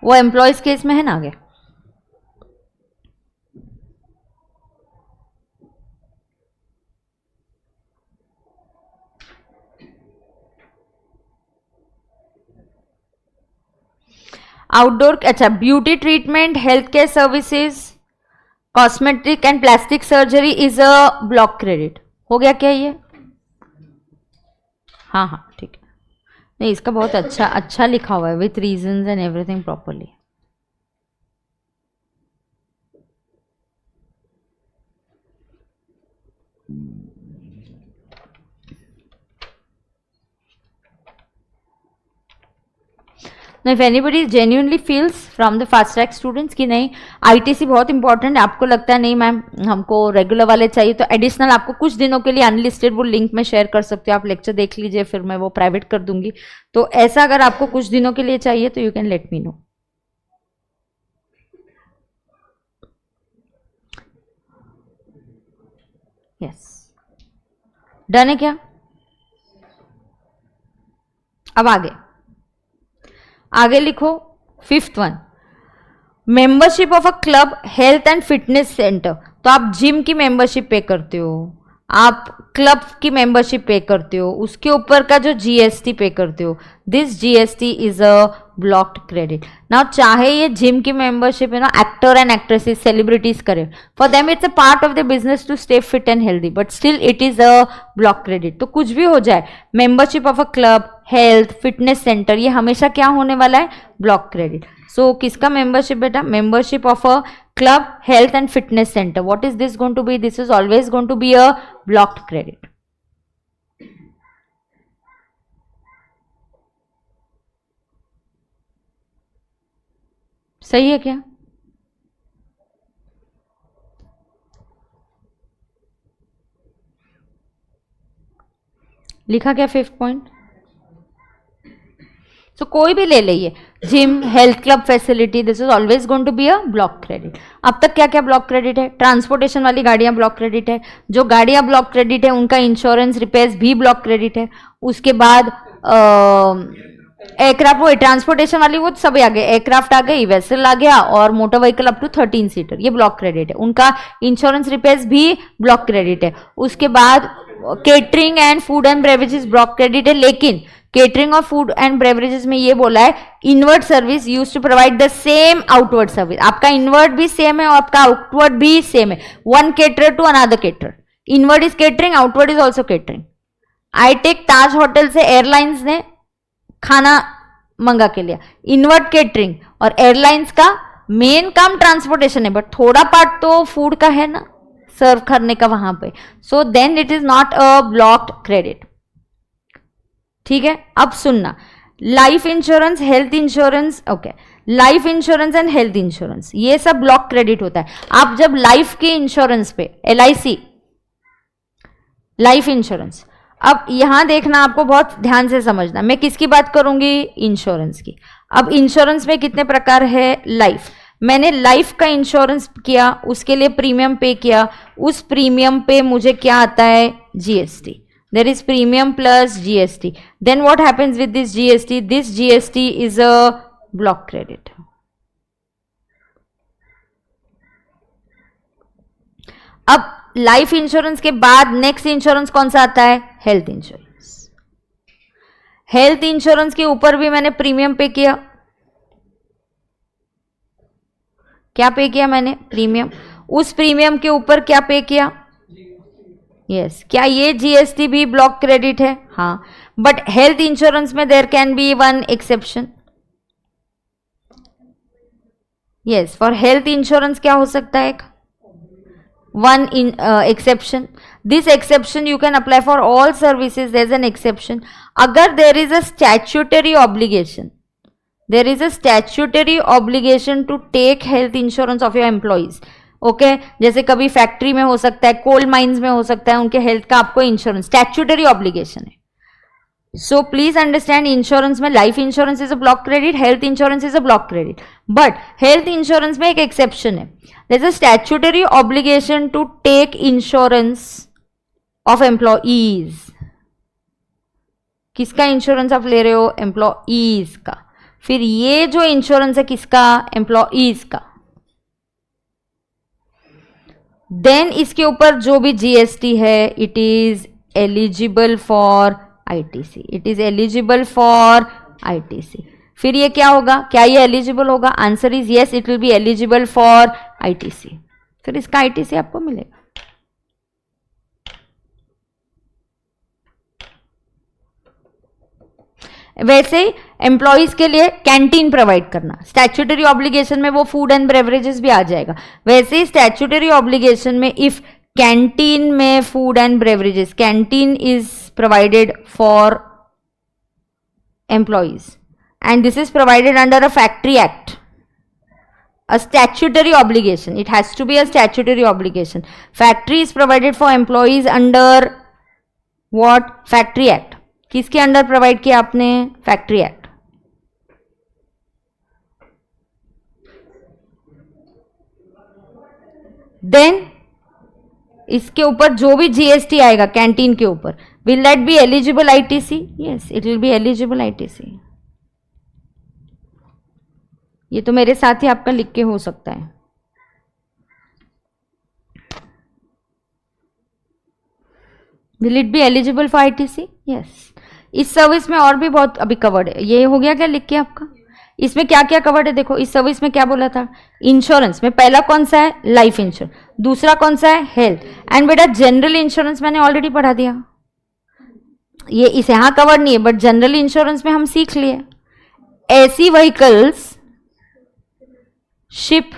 वो एम्प्लॉयज केस में है ना आगे। आउटडोर, अच्छा, beauty treatment, health care services, cosmetic and plastic surgery is a block credit. हो गया क्या ये? हाँ हाँ ठीक है। नहीं, इसका बहुत अच्छा लिखा हुआ है with reasons and everything properly. Now, if anybody genuinely feels from the fast track students कि नहीं आईटीसी बहुत इंपॉर्टेंट है, आपको लगता है नहीं मैम हमको रेगुलर वाले चाहिए, तो एडिशनल आपको कुछ दिनों के लिए अनलिस्टेड वो लिंक में शेयर कर सकते हो। आप लेक्चर देख लीजिए, फिर मैं वो प्राइवेट कर दूंगी। तो ऐसा अगर आपको कुछ दिनों के लिए चाहिए तो you can let me know. Yes, done है क्या? अब आगे लिखो 5th one, membership of a club, health and fitness centre. तो आप जिम की मेंबरशिप पे करते हो, आप क्लब की मेंबरशिप पे करते हो, उसके ऊपर का जो जीएसटी पे करते हो, this GST is a blocked credit. ना चाहे ये जिम की मेंबरशिप है ना, एक्टर एंड एक्ट्रेसेस सेलिब्रिटीज करे, for them it's a part of the business to stay fit and healthy, but still it is a block credit. तो कुछ भी हो जाए, membership of a club, health, fitness centre, ये हमेशा क्या होने वाला है? Block credit. सो किसका मेंबरशिप बेटा? Membership of a club, health and fitness center. What is this going to be? This is always going to be a blocked credit. सही है क्या? लिखा क्या 5th पॉइंट? सो कोई भी ले लीजिए, gym, health club facility, this is always going to be a block credit. अब तक क्या क्या ब्लॉक क्रेडिट है? ट्रांसपोर्टेशन वाली गाड़ियां ब्लॉक क्रेडिट है, जो गाड़ियां ब्लॉक क्रेडिट है उनका इंश्योरेंस रिपेयर्स भी ब्लॉक क्रेडिट है। उसके बाद एयरक्राफ्ट, वो ट्रांसपोर्टेशन वाली वो सब आ गए, एयरक्राफ्ट आ गई, वेसल आ गया, और motor vehicle up to 13 seater, ये ब्लॉक क्रेडिट है, उनका इंश्योरेंस रिपेयर्स भी ब्लॉक क्रेडिट है। उसके बाद catering and food and beverages block credit है, लेकिन केटरिंग और फूड एंड बेवरेजेस में ये बोला है inward service use to provide the same outward service. आपका इनवर्ड भी सेम है और आपका आउटवर्ड भी सेम है, one caterer to another caterer. Inward is catering, outward is also catering. I take Taj hotel से एयरलाइंस ने खाना मंगा के लिया, इनवर्ड केटरिंग, और एयरलाइंस का मेन काम ट्रांसपोर्टेशन है, बट थोड़ा पार्ट तो फूड का है ना, सर्व करने का वहां पे। So then it is not a blocked credit. ठीक है, अब सुनना, life insurance, health insurance, okay, life insurance and health insurance ये सब ब्लॉक क्रेडिट होता है। आप जब लाइफ के इंश्योरेंस पे, LIC लाइफ इंश्योरेंस, अब यहां देखना, आपको बहुत ध्यान से समझना, मैं किसकी बात करूंगी? इंश्योरेंस की। अब इंश्योरेंस में कितने प्रकार है? लाइफ, मैंने लाइफ का इंश्योरेंस किया, उसके लिए प्रीमियम पे किया, उस प्रीमियम पे मुझे क्या आता है? GST। There is premium plus GST। Then what happens with this GST? This GST is a block credit. अब लाइफ इंश्योरेंस के बाद नेक्स्ट इंश्योरेंस कौन सा आता है? Health insurance. हेल्थ इंश्योरेंस के ऊपर भी मैंने प्रीमियम पे किया, क्या पे किया मैंने? प्रीमियम। उस प्रीमियम के ऊपर क्या पे किया? यस। क्या ये GST भी ब्लॉक क्रेडिट है? हाँ, बट हेल्थ इंश्योरेंस में there can be one exception. Yes, for health insurance क्या हो सकता है? one in exception. This exception you can apply for all services. There is an exception. अगर there is a statutory obligation, there is a statutory obligation to take health insurance of your employees. Okay, जैसे कभी factory में हो सकता है, coal mines में हो सकता है, उनके हेल्थ का आपको इंश्योरेंस, स्टैट्यूटरी ऑब्लिगेशन है। सो प्लीज अंडरस्टैंड, इंश्योरेंस में life insurance is a block credit, health insurance is a block credit, but health insurance में एक एक्सेप्शन है। There is a statutory obligation to take insurance of employees. किसका insurance आप ले रहे हो? Employees का। फिर ये जो इंश्योरेंस है किसका? एम्प्लॉईज का। देन इसके ऊपर जो भी GST है, it is eligible for ITC, it is eligible for ITC। फिर ये क्या होगा? क्या ये एलिजिबल होगा? Answer is yes, it will be eligible for ITC। फिर इसका ITC आपको मिलेगा। वैसे ही एम्प्लॉइज के लिए कैंटीन प्रोवाइड करना, स्टैट्यूटरी ऑब्लिगेशन में वो फूड एंड बेवरेजेस भी आ जाएगा। वैसे ही स्टैट्यूटरी ऑब्लिगेशन में इफ कैंटीन में food and beverages, canteen is provided for employees and this is provided under a factory act, a statutory obligation, it has to be a statutory obligation. Factory is provided for employees under what? Factory Act. किसके under provide किया आपने? Factory act. Then इसके ऊपर जो भी GST आएगा canteen के ऊपर, will that be eligible ITC? Yes, it will be eligible ITC। ये तो मेरे साथ ही आपका लिख के हो सकता है। Will it be eligible for ITC? Yes. इस सर्विस में और भी बहुत अभी कवर्ड है। ये हो गया क्या लिख के आपका? इसमें क्या क्या कवर्ड है देखो। इस सर्विस में क्या बोला था? इंश्योरेंस में पहला कौन सा है? Life insurance. दूसरा कौन सा है? हेल्थ। एंड बेटा जनरल इंश्योरेंस मैंने ऑलरेडी पढ़ा दिया, ये इस यहां कवर्ड नहीं है, बट जनरल इंश्योरेंस में हम सीख लिए ऐसी व्हीकल्स, शिप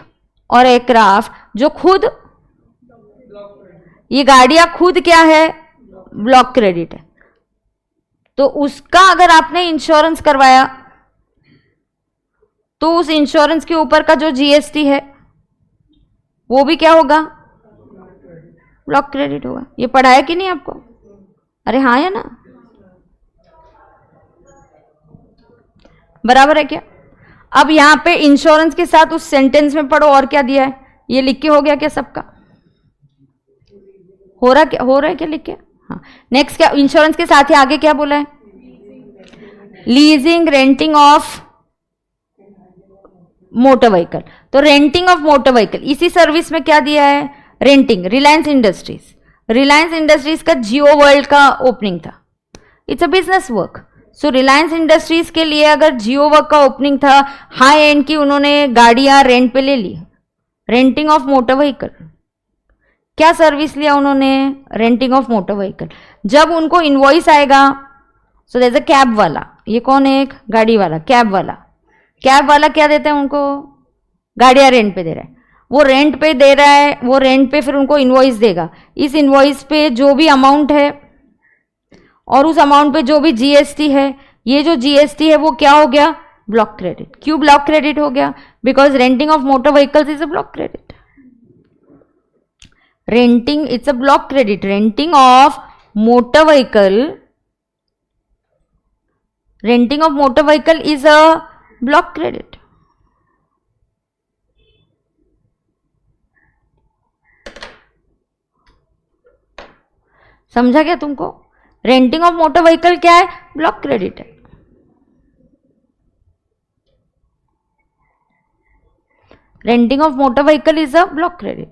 और एयरक्राफ्ट जो खुद, ये गाड़ियां खुद क्या है? ब्लॉक क्रेडिट है। तो उसका अगर आपने इंश्योरेंस करवाया तो उस इंश्योरेंस के ऊपर का जो GST है वो भी क्या होगा? ब्लॉक क्रेडिट होगा। ये पढ़ाया कि नहीं आपको? अरे हाँ या ना? बराबर है क्या? अब यहां पे इंश्योरेंस के साथ उस सेंटेंस में पढ़ो और क्या दिया है, ये लिख के हो गया क्या सबका? हो रहा है क्या लिख के? हाँ, नेक्स्ट क्या, इंश्योरेंस के साथ ही आगे क्या बोला है? Leasing, renting of motor vehicle. तो रेंटिंग ऑफ मोटर व्हीकल, इसी सर्विस में क्या दिया है? रेंटिंग। रिलायंस इंडस्ट्रीज का जियो वर्ल्ड का ओपनिंग था, it's a business work. So Reliance Industries के लिए अगर जियो वर्क का ओपनिंग था, हाई एंड की उन्होंने गाड़ियां रेंट पे ले ली, रेंटिंग ऑफ मोटर व्हीकल। क्या सर्विस लिया उन्होंने? Renting of motor vehicle. जब उनको इनवॉइस आएगा, so there is a cab वाला, ये कौन है? एक गाड़ी वाला, कैब वाला क्या देते हैं उनको? गाड़ियां रेंट पे दे रहा है, वो रेंट पे दे रहा है, वो रेंट पे फिर उनको इनवॉइस देगा, इस इनवॉइस पे जो भी अमाउंट है और उस अमाउंट पे जो भी जीएसटी है, ये जो जीएसटी है वो क्या हो गया? Block credit. क्यों ब्लॉक क्रेडिट हो गया? Because renting of motor vehicles is a block credit. Renting, it's a block credit. Renting of motor vehicle is a block credit. समझा क्या तुमको? रेंटिंग ऑफ मोटर व्हीकल क्या है? ब्लॉक क्रेडिट है। Renting of motor vehicle is a block credit.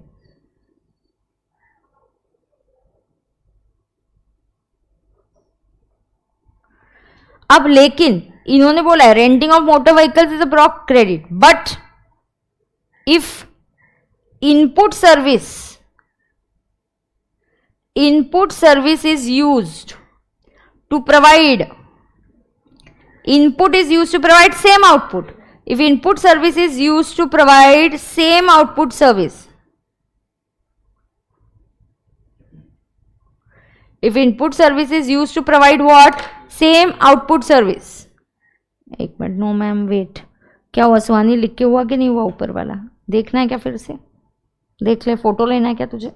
अब लेकिन इन्होंने बोला है renting of motor vehicles is a block credit, but if input service is used to provide same output. If input service is used to provide same output service, if input service is used to provide what? Same output service. एक minute, no ma'am wait, क्या हुआ सुहानी? लिख के हुआ कि नहीं हुआ ऊपर वाला? देखना है क्या? फिर से देख ले, फोटो लेना है क्या तुझे?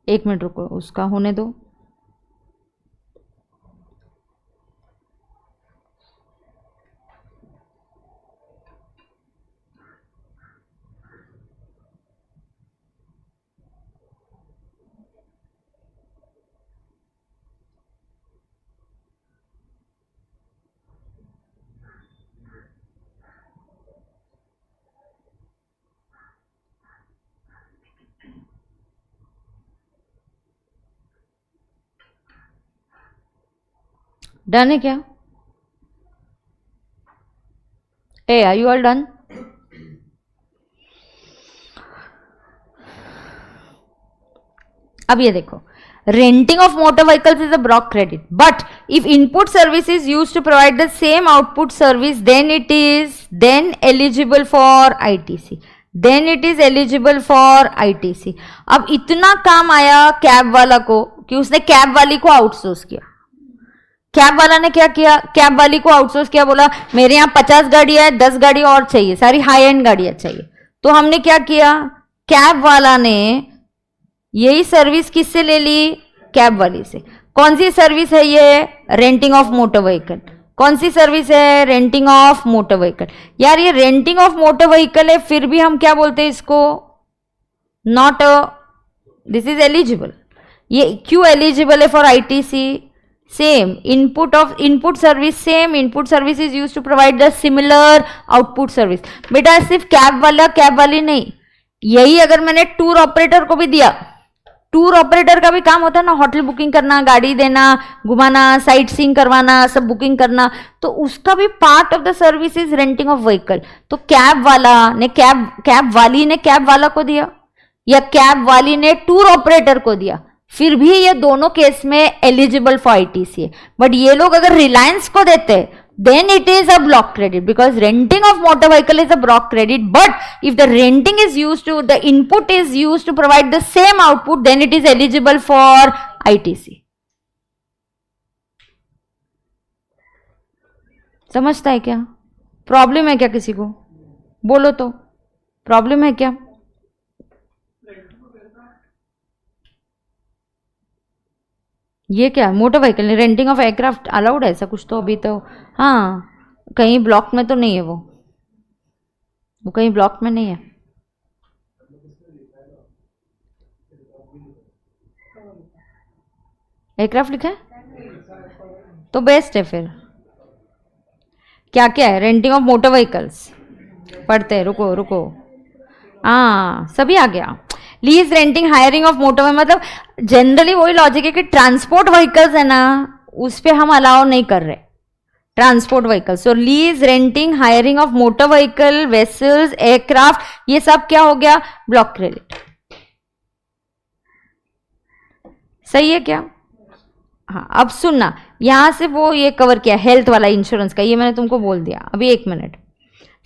एक मिनट रुको, उसका होने दो। डन है क्या? ए, आर यू ऑल डन? अब ये देखो, renting of motor vehicles is a block credit, but if input service is used to provide the same output service, then eligible for ITC. अब इतना काम आया कैब वाला को कि उसने कैब वाली को आउटसोर्स किया। कैब वाला ने क्या किया? कैब वाली को आउटसोर्स किया, बोला मेरे यहाँ 50 गाड़ियां है, 10 गाड़ी और चाहिए, सारी हाई एंड गाड़ियां चाहिए। तो हमने क्या किया? कैब वाला ने यही सर्विस किससे ले ली? कैब वाली से। कौन सी सर्विस है ये? Renting of motor vehicle. कौन सी सर्विस है? Renting of motor vehicle. यार ये रेंटिंग ऑफ मोटर व्हीकल है, फिर भी हम क्या बोलते हैं इसको? Not this is eligible. ये क्यों एलिजिबल है for ITC? Same input service is use to provide the similar output service. बेटा सिर्फ कैब वाली नहीं, यही अगर मैंने टूर ऑपरेटर को भी दिया, टूर ऑपरेटर का भी काम होता है ना, होटल बुकिंग करना, गाड़ी देना, घुमाना, साइट सीइंग करवाना, सब बुकिंग करना, तो उसका भी part of the service is renting of vehicle. तो कैब वाली ने कैब वाला को दिया या कैब वाली ने टूर ऑपरेटर को दिया, फिर भी ये दोनों केस में एलिजिबल फॉर आईटीसी है। बट ये लोग अगर रिलायंस को देते हैं, then it is a block credit, because renting of motor vehicle is a block credit, but if the input is used to provide the same output, then it is eligible for ITC. समझता है क्या? Problem है क्या किसी को? बोलो तो, problem है क्या? ये क्या motor vehicle, renting of aircraft allowed है ऐसा कुछ तो अभी तो, हाँ कहीं ब्लॉक में तो नहीं है वो कहीं ब्लॉक में नहीं है। एयरक्राफ्ट लिखा है तो बेस्ट है फिर। क्या क्या है, रेंटिंग ऑफ मोटर व्हीकल्स पढ़ते हैं, रुको रुको, हाँ सभी आ गया। Lease renting hiring of motor, मतलब जनरली वही लॉजिक है कि ट्रांसपोर्ट व्हीकल्स है ना उस पे हम अलाउ नहीं कर रहे transport vehicle. So lease renting hiring of motor vehicle, vessels, aircraft, ये सब क्या हो गया, ब्लॉक क्रेडिट। सही है क्या? हाँ अब सुनना, यहां से वो ये कवर किया हेल्थ वाला इंश्योरेंस का, ये मैंने तुमको बोल दिया अभी 1 मिनट।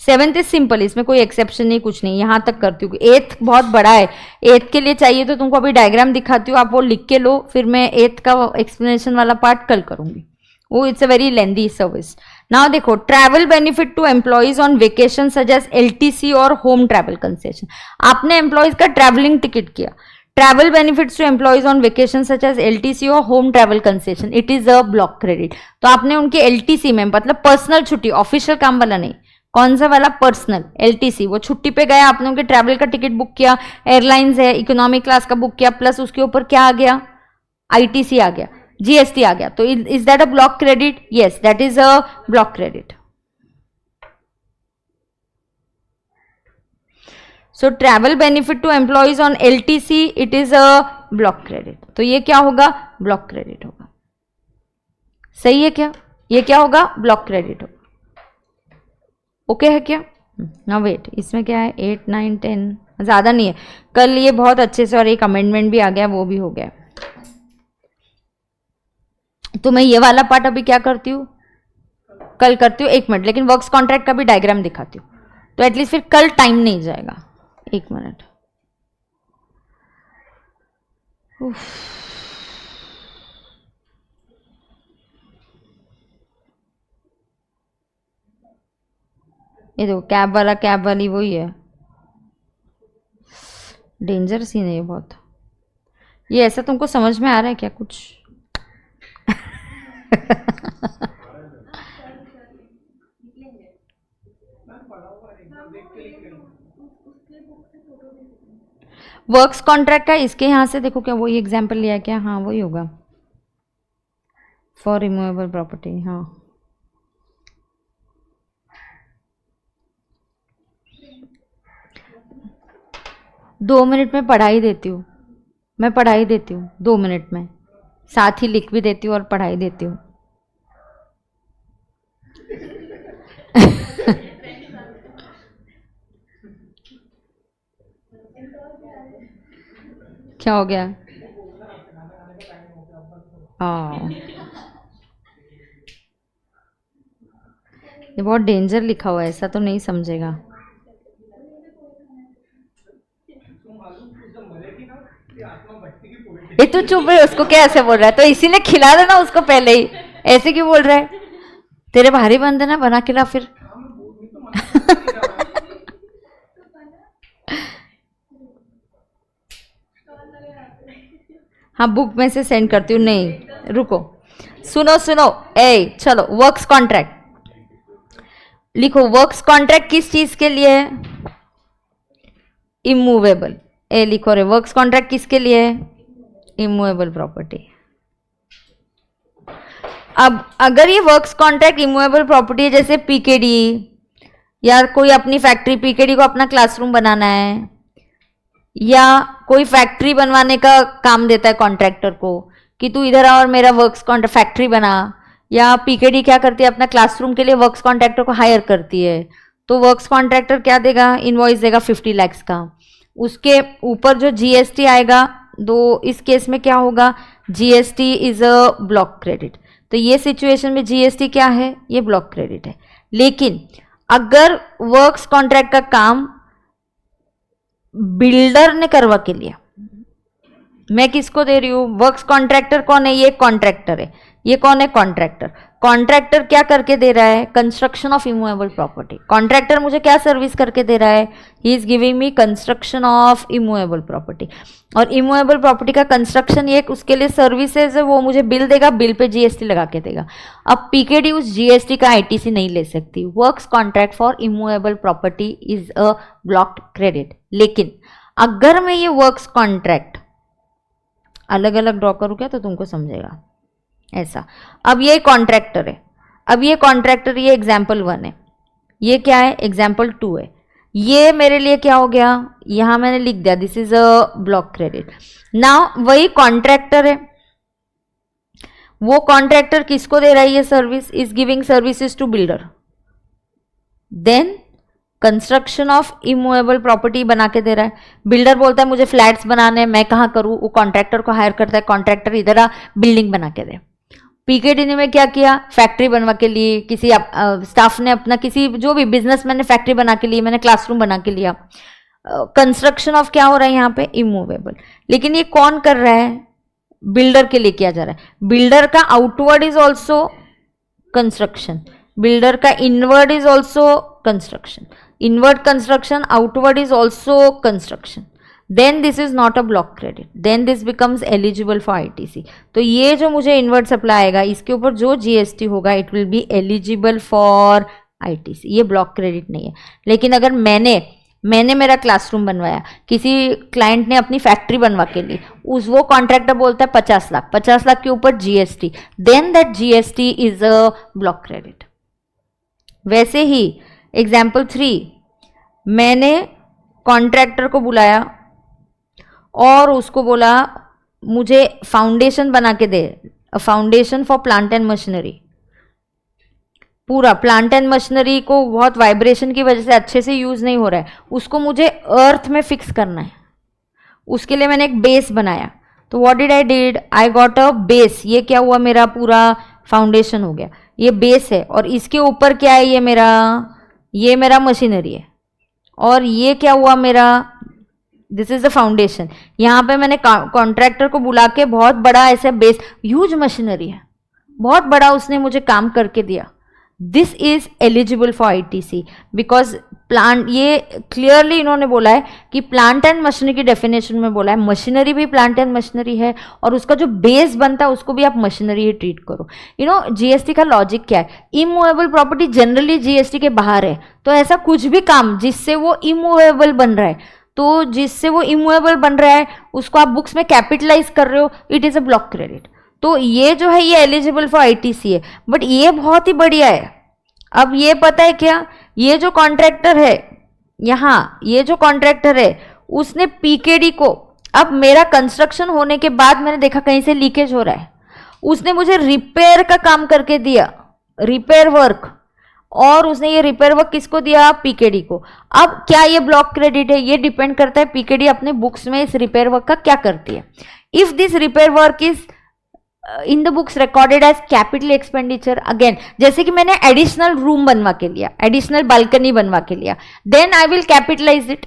7th इज सिंपल, इसमें कोई एक्सेप्शन नहीं कुछ नहीं, यहां तक करती हूँ। 8th बहुत बड़ा है, 8th के लिए चाहिए तो तुमको अभी डायग्राम दिखाती हूँ, आप वो लिख के लो, फिर मैं 8th का एक्सप्लेनेशन वाला पार्ट कल करूंगी, वो it's a very lengthy service. Now देखो, travel benefit to employees on vacation such as LTC और होम ट्रैवल कंसेशन। आपने एम्प्लॉयज का ट्रैवलिंग टिकट किया, travel benefits to employees on vacation such as LTC और home travel concession, it is a block credit. तो आपने उनके LTC में, मतलब पर्सनल छुट्टी, ऑफिशियल काम वाला नहीं, कौन सा वाला, पर्सनल LTC, वो छुट्टी पे गया, आपने उनके ट्रैवल का टिकट बुक किया, एयरलाइंस है, इकोनॉमिक क्लास का बुक किया, प्लस उसके ऊपर क्या आ गया, ITC आ गया, GST आ गया, तो is that a block credit? Yes, that is a block credit. So travel benefit to employees on LTC, it is a block credit, तो ये क्या होगा, ब्लॉक क्रेडिट होगा। सही है क्या? ये क्या होगा, ब्लॉक क्रेडिट होगा। ओके है क्या? ना वेट, इसमें क्या है, 8, 9, 10 ज़्यादा नहीं है, कल ये बहुत अच्छे से, और एक अमेंडमेंट भी आ गया, वो भी हो गया। तो मैं ये वाला पार्ट अभी क्या करती हूँ, कल करती हूँ, 1 मिनट, लेकिन वर्क्स कॉन्ट्रैक्ट का भी डायग्राम दिखाती हूँ, तो एटलीस्ट फिर कल टाइम नहीं जाएगा। 1 मिनट, ये देखो कैब वाला, कैब वाली वही है, डेंजर सीन है ये बहुत। ये ऐसा तुमको समझ में आ रहा है क्या कुछ? वर्क्स कॉन्ट्रैक्ट का इसके यहां से देखो, क्या वही एग्जाम्पल लिया क्या? हाँ वही होगा, फॉर रिमूवेबल प्रॉपर्टी। हाँ दो मिनट में पढ़ाई देती हूँ, मैं पढ़ाई देती हूँ 2 मिनट में, साथ ही लिख भी देती हूँ और पढ़ाई देती हूँ। क्या हो गया? हाँ ये बहुत डेंजर लिखा हुआ है, ऐसा तो नहीं समझेगा। ये तो चुप है, उसको क्या ऐसे बोल रहा है? तो इसी ने खिला देना उसको पहले ही, ऐसे क्यों बोल रहा है? तेरे भारी बंद है ना, बना खिला फिर। हाँ बुक में से सेंड करती हूँ। नहीं रुको, सुनो सुनो, ए चलो, वर्क्स कॉन्ट्रैक्ट लिखो। वर्क्स कॉन्ट्रैक्ट किस चीज के लिए है? इमूवेबल। ए लिखो रे, वर्क्स कॉन्ट्रैक्ट किसके लिए है? Immovable property. अब अगर ये वर्क्स कॉन्ट्रैक्ट इमूवेबल प्रॉपर्टी है, जैसे PKD, या कोई अपनी फैक्ट्री, PKD को अपना क्लासरूम बनाना है, या कोई फैक्ट्री बनवाने का काम देता है कॉन्ट्रैक्टर को कि तू इधर आ और मेरा वर्क्स कॉन्ट्रैक्ट फैक्ट्री बना, या PKD क्या करती है, अपना क्लासरूम के लिए वर्क्स कॉन्ट्रैक्टर को हायर करती है, तो वर्क्स कॉन्ट्रैक्टर क्या देगा, इनवॉइस देगा 50 lakhs का, उसके ऊपर जो GST आएगा, दो इस केस में क्या होगा, GST is a block credit. तो ये सिचुएशन में GST क्या है, ये ब्लॉक क्रेडिट है। लेकिन अगर वर्क्स कॉन्ट्रैक्ट का काम बिल्डर ने करवा के लिया, मैं किसको दे रही हूं, वर्क्स कॉन्ट्रैक्टर कौन है, ये कॉन्ट्रैक्टर है, ये कौन है? कॉन्ट्रैक्टर। कॉन्ट्रैक्टर क्या करके दे रहा है? Construction of immovable property. Contractor मुझे क्या सर्विस करके दे रहा है? He is giving me construction of immovable property. और इमूवेबल प्रॉपर्टी का कंस्ट्रक्शन ये उसके लिए सर्विसेज है, वो मुझे बिल देगा, बिल पे जीएसटी लगा के देगा। अब पीकेडी उस जीएसटी का आईटीसी नहीं ले सकती। Works contract for immovable property is a blocked credit. लेकिन अगर मैं ये वर्क्स कॉन्ट्रैक्ट अलग अलग ड्रॉ करूँ क्या तो तुमको समझेगा ऐसा। अब ये कॉन्ट्रैक्टर है, अब ये कॉन्ट्रैक्टर, ये एग्जाम्पल 1 है, ये क्या है? एग्जाम्पल 2 है। ये मेरे लिए क्या हो गया? यहां मैंने लिख दिया this is a block credit. Now वही कॉन्ट्रैक्टर है, वो कॉन्ट्रैक्टर किसको दे रहा है ये service? Is giving services to builder. Then construction of immovable property बना के दे रहा है। बिल्डर बोलता है मुझे फ्लैट्स बनाने हैं, मैं कहाँ करूँ? वो कॉन्ट्रैक्टर को हायर करता है, कॉन्ट्रैक्टर इधर आ बिल्डिंग बना के दे। पीकेडी ने में क्या किया? फैक्ट्री बनवा के लिए, किसी स्टाफ ने अपना, किसी जो भी बिजनेसमैन ने फैक्ट्री बना के लिए, मैंने क्लासरूम बना के लिया। कंस्ट्रक्शन ऑफ क्या हो रहा है यहाँ पे? इमूवेबल। लेकिन ये कौन कर रहा है? बिल्डर के लिए किया जा रहा है। बिल्डर का outward is also construction, builder का inward is also construction, inward construction, outward is also construction. Then this is not a block credit, then this becomes eligible for ITC. तो ये जो मुझे इनवर्ड सप्लाई आएगा इसके ऊपर जो जीएसटी होगा it will be eligible for ITC. ये ब्लॉक क्रेडिट नहीं है। लेकिन अगर मैंने मेरा क्लासरूम बनवाया, किसी क्लाइंट ने अपनी फैक्ट्री बनवा के ली, उस वो कॉन्ट्रैक्टर बोलता है 50 लाख, 50 लाख के ऊपर GST, then that GST is a block credit. वैसे ही एग्जाम्पल 3, मैंने कॉन्ट्रैक्टर को बुलाया और उसको बोला मुझे फाउंडेशन बना के दे, foundation for plant and machinery. पूरा प्लांट एंड मशीनरी को बहुत वाइब्रेशन की वजह से अच्छे से यूज नहीं हो रहा है, उसको मुझे अर्थ में फिक्स करना है। उसके लिए मैंने एक बेस बनाया। तो what did I did? I got a base. ये क्या हुआ? मेरा पूरा फाउंडेशन हो गया। ये बेस है और इसके ऊपर क्या है? ये मेरा मशीनरी है। और ये क्या हुआ मेरा? This is the foundation. यहाँ पे मैंने कॉन्ट्रैक्टर को बुला के बहुत बड़ा ऐसा बेस, ह्यूज मशीनरी है, बहुत बड़ा उसने मुझे काम करके दिया। This is eligible for ITC because plant, ये क्लियरली इन्होंने बोला है कि प्लांट एंड मशीनरी की डेफिनेशन में बोला है मशीनरी भी प्लांट एंड मशीनरी है और उसका जो बेस बनता है उसको भी आप मशीनरी ही ट्रीट करो। जीएसटी का लॉजिक क्या है? इमूवेबल प्रॉपर्टी जनरली जीएसटी के बाहर है, तो ऐसा कुछ भी काम जिससे वो इमूवेबल बन रहा है, तो जिससे वो इमूवेबल बन रहा है उसको आप बुक्स में कैपिटलाइज कर रहे हो, it is a block credit. तो ये जो है ये एलिजिबल फॉर आईटीसी है। बट ये बहुत ही बढ़िया है। अब ये पता है क्या? ये जो कॉन्ट्रैक्टर है यहाँ, ये जो कॉन्ट्रैक्टर है उसने पीकेडी को, अब मेरा कंस्ट्रक्शन होने के बाद मैंने देखा कहीं से लीकेज हो रहा है, उसने मुझे रिपेयर का काम करके दिया, रिपेयर वर्क। और उसने ये रिपेयर वर्क किसको दिया? पीकेडी को। अब क्या ये ब्लॉक क्रेडिट है? ये डिपेंड करता है पीकेडी अपने बुक्स में इस रिपेयर वर्क का क्या करती है। If this repair work is in the books recorded as capital expenditure, again जैसे कि मैंने एडिशनल रूम बनवा के लिया, एडिशनल बालकनी बनवा के लिया, then I will capitalise it.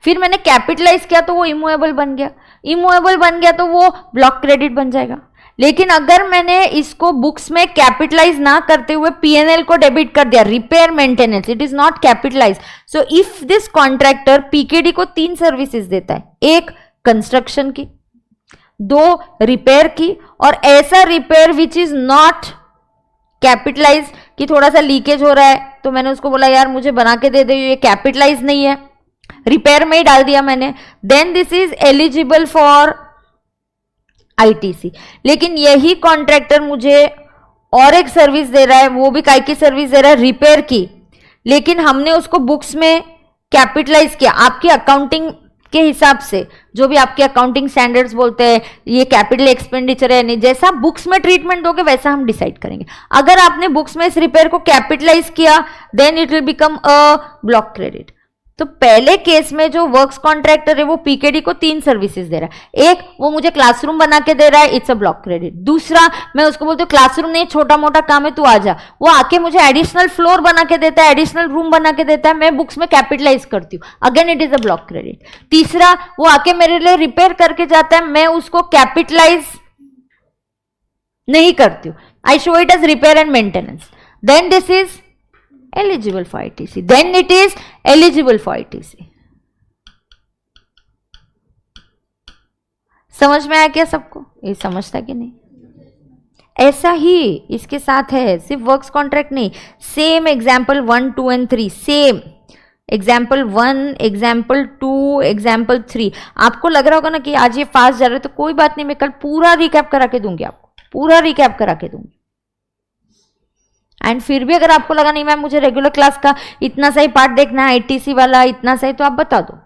फिर मैंने कैपिटलाइज किया तो वो इमूवेबल बन गया, इमूवेबल बन गया तो वो ब्लॉक क्रेडिट बन जाएगा। लेकिन अगर मैंने इसको बुक्स में कैपिटलाइज ना करते हुए पीएनएल को डेबिट कर दिया, repair maintenance, it is not capitalise. So if this contractor PKD को 3 सर्विसेज देता है, एक कंस्ट्रक्शन की, 2 रिपेयर की, और ऐसा repair which is not capitalise कि थोड़ा सा लीकेज हो रहा है तो मैंने उसको बोला यार मुझे बना के दे दे, ये कैपिटलाइज नहीं है, रिपेयर में ही डाल दिया मैंने, then this is eligible for ITC. लेकिन यही कॉन्ट्रैक्टर मुझे और एक सर्विस दे रहा है, वो भी काय की सर्विस दे रहा है? रिपेयर की, लेकिन हमने उसको बुक्स में कैपिटलाइज किया। आपकी अकाउंटिंग के हिसाब से, जो भी आपके अकाउंटिंग स्टैंडर्ड्स बोलते हैं ये कैपिटल एक्सपेंडिचर है नहीं, जैसा बुक्स में ट्रीटमेंट दोगे वैसा हम डिसाइड करेंगे। अगर आपने बुक्स में इस रिपेयर को कैपिटलाइज किया then it will become a block credit. तो पहले केस में जो वर्क्स कॉन्ट्रैक्टर है वो पीकेडी को 3 सर्विसेज दे रहा है। एक, वो मुझे क्लासरूम बना के दे रहा है, इट्स अ ब्लॉक क्रेडिट। दूसरा, मैं उसको बोलती हूँ क्लासरूम नहीं छोटा मोटा काम है तू आ जा, वो आके मुझे एडिशनल फ्लोर बना के देता है, एडिशनल रूम बना के देता है, मैं बुक्स में कैपिटलाइज करती हूँ, again it is a block credit. तीसरा, वो आके मेरे लिए रिपेयर करके जाता है, मैं उसको कैपिटलाइज नहीं करती हूँ, I show it as repair and maintenance, then this is eligible for ITC, then it is eligible for ITC. समझ में आया क्या सबको? ये समझता कि नहीं? ऐसा ही इसके साथ है, सिर्फ वर्क्स कॉन्ट्रैक्ट नहीं, same example 1, 2 and 3, same example 1, example 2, example 3। आपको लग रहा होगा ना कि आज ये फास्ट जा रहे, तो कोई बात नहीं, मैं कल पूरा रिकैप करा के दूंगी आपको, पूरा रिकैप करा के दूंगी। एंड फिर भी अगर आपको लगा नहीं मैम मुझे रेगुलर क्लास का इतना सही पार्ट देखना है, आईटीसी वाला इतना सही, तो आप बता दो।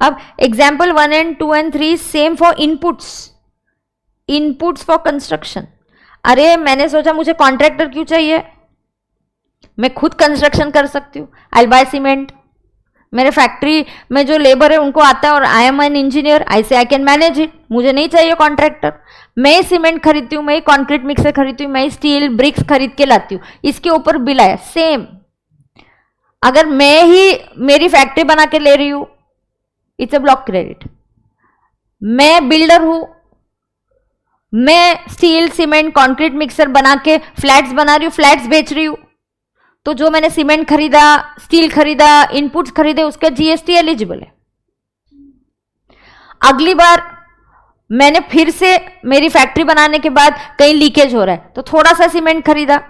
अब example 1 and 2 and 3 same for inputs, inputs for construction. अरे मैंने सोचा मुझे कॉन्ट्रैक्टर क्यों चाहिए, मैं खुद कंस्ट्रक्शन कर सकती हूँ, आई बाय सीमेंट, मेरे फैक्ट्री में जो लेबर है उनको आता है और आई एम एन इंजीनियर, आई से आई कैन मैनेज इट, मुझे नहीं चाहिए कॉन्ट्रैक्टर, मैं ही सीमेंट खरीदती हूँ, मैं ही कॉन्क्रीट मिक्सर खरीदती हूँ, मैं ही स्टील ब्रिक्स खरीद के लाती हूँ, इसके ऊपर बिल आया। सेम अगर मैं ही मेरी फैक्ट्री बना के ले रही हूँ, इट्स अ ब्लॉक क्रेडिट। मैं बिल्डर हूं, मैं स्टील सीमेंट कॉन्क्रीट मिक्सर बना के फ्लैट्स बना रही हूं, फ्लैट्स बेच रही हूं, तो जो मैंने सीमेंट खरीदा, स्टील खरीदा, इनपुट्स खरीदे, उसका जीएसटी एलिजिबल है। अगली बार मैंने फिर से मेरी फैक्ट्री बनाने के बाद कहीं लीकेज हो रहा है, तो थोड़ा सा सीमेंट खरीदा,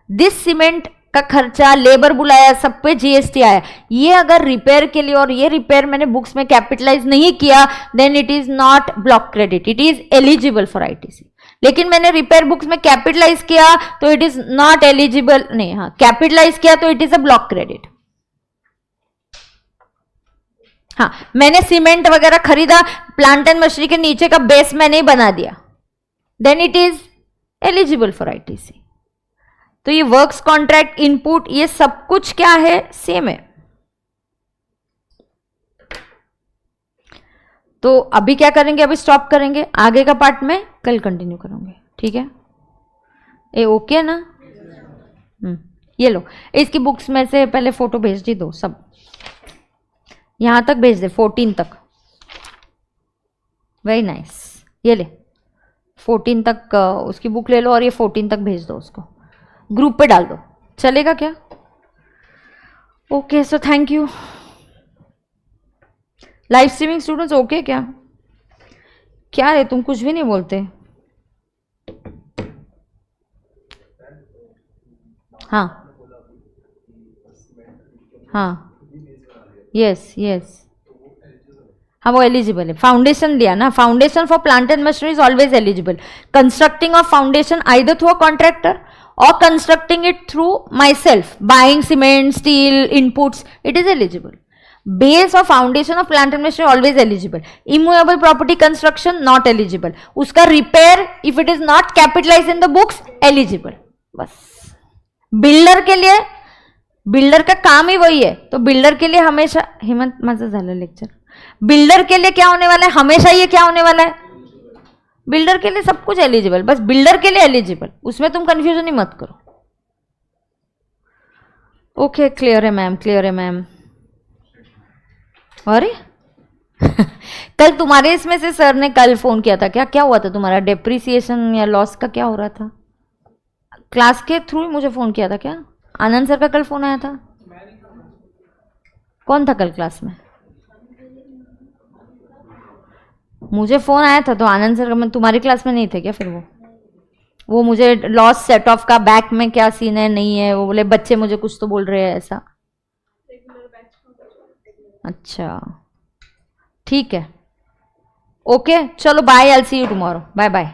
दिस सीमेंट का खर्चा, लेबर बुलाया, सब पे जीएसटी आया। ये अगर रिपेयर के लिए, और ये रिपेयर मैंने बुक्स में कैपिटलाइज नहीं किया, then it is not block credit, it is eligible for ITC. लेकिन मैंने रिपेयर बुक्स में कैपिटलाइज किया तो इट इज नॉट एलिजिबल, नहीं, हाँ कैपिटलाइज किया तो it is a block credit. हाँ, मैंने सीमेंट वगैरह खरीदा, प्लांट एंड मशीनरी के नीचे का बेस मैंने ही बना दिया, then it is eligible for ITC. तो ये वर्क्स कॉन्ट्रैक्ट, इनपुट, ये सब कुछ क्या है, सेम है। तो अभी क्या करेंगे, अभी स्टॉप करेंगे, आगे का पार्ट में कल कंटिन्यू करूंगे, ठीक है? ये ओके ना? ये लो, इसकी बुक्स में से पहले फोटो भेज दी दो, सब यहां तक भेज दे, 14 तक। वेरी नाइस, ये ले 14 तक उसकी बुक ले लो, और ये 14 तक भेज दो उसको, ग्रुप पे डाल दो, चलेगा क्या? Okay, so thank you. Live streaming students okay क्या? क्या रे, तुम कुछ भी नहीं बोलते? हाँ हाँ, यस यस, हाँ वो एलिजिबल है। फाउंडेशन दिया ना, foundation for plant and machinery is always eligible. Constructing of foundation either through a contractor or constructing it through myself, buying cement, steel, inputs, it is eligible. Base or foundation of plant and machinery always eligible. Immovable property construction not eligible. उसका repair if it is not capitalized in the books eligible. बस builder के लिए, builder का काम ही वही है, तो builder के लिए हमेशा, हेमंत माझं झालं लेक्चर, बिल्डर के लिए क्या होने वाला है, हमेशा ये क्या होने वाला है, बिल्डर के लिए सब कुछ एलिजिबल, बस बिल्डर के लिए एलिजिबल, उसमें तुम कंफ्यूजन ही मत करो। ओके, क्लियर है मैम, क्लियर है मैम। अरे कल तुम्हारे इसमें से सर ने कल फोन किया था, क्या क्या हुआ था तुम्हारा, डेप्रिसिएशन या लॉस का क्या हो रहा था? क्लास के थ्रू ही मुझे फोन किया था क्या? आनंद सर का कल फोन आया था? कौन था कल क्लास में? मुझे फोन आया था तो आनंद सर का, तुम्हारी क्लास में नहीं थे क्या? फिर वो मुझे लॉस सेट ऑफ का बैक में क्या सीन है, नहीं है, वो बोले बच्चे मुझे कुछ तो बोल रहे हैं ऐसा। अच्छा ठीक है, ओके चलो bye, I will see you tomorrow, bye bye.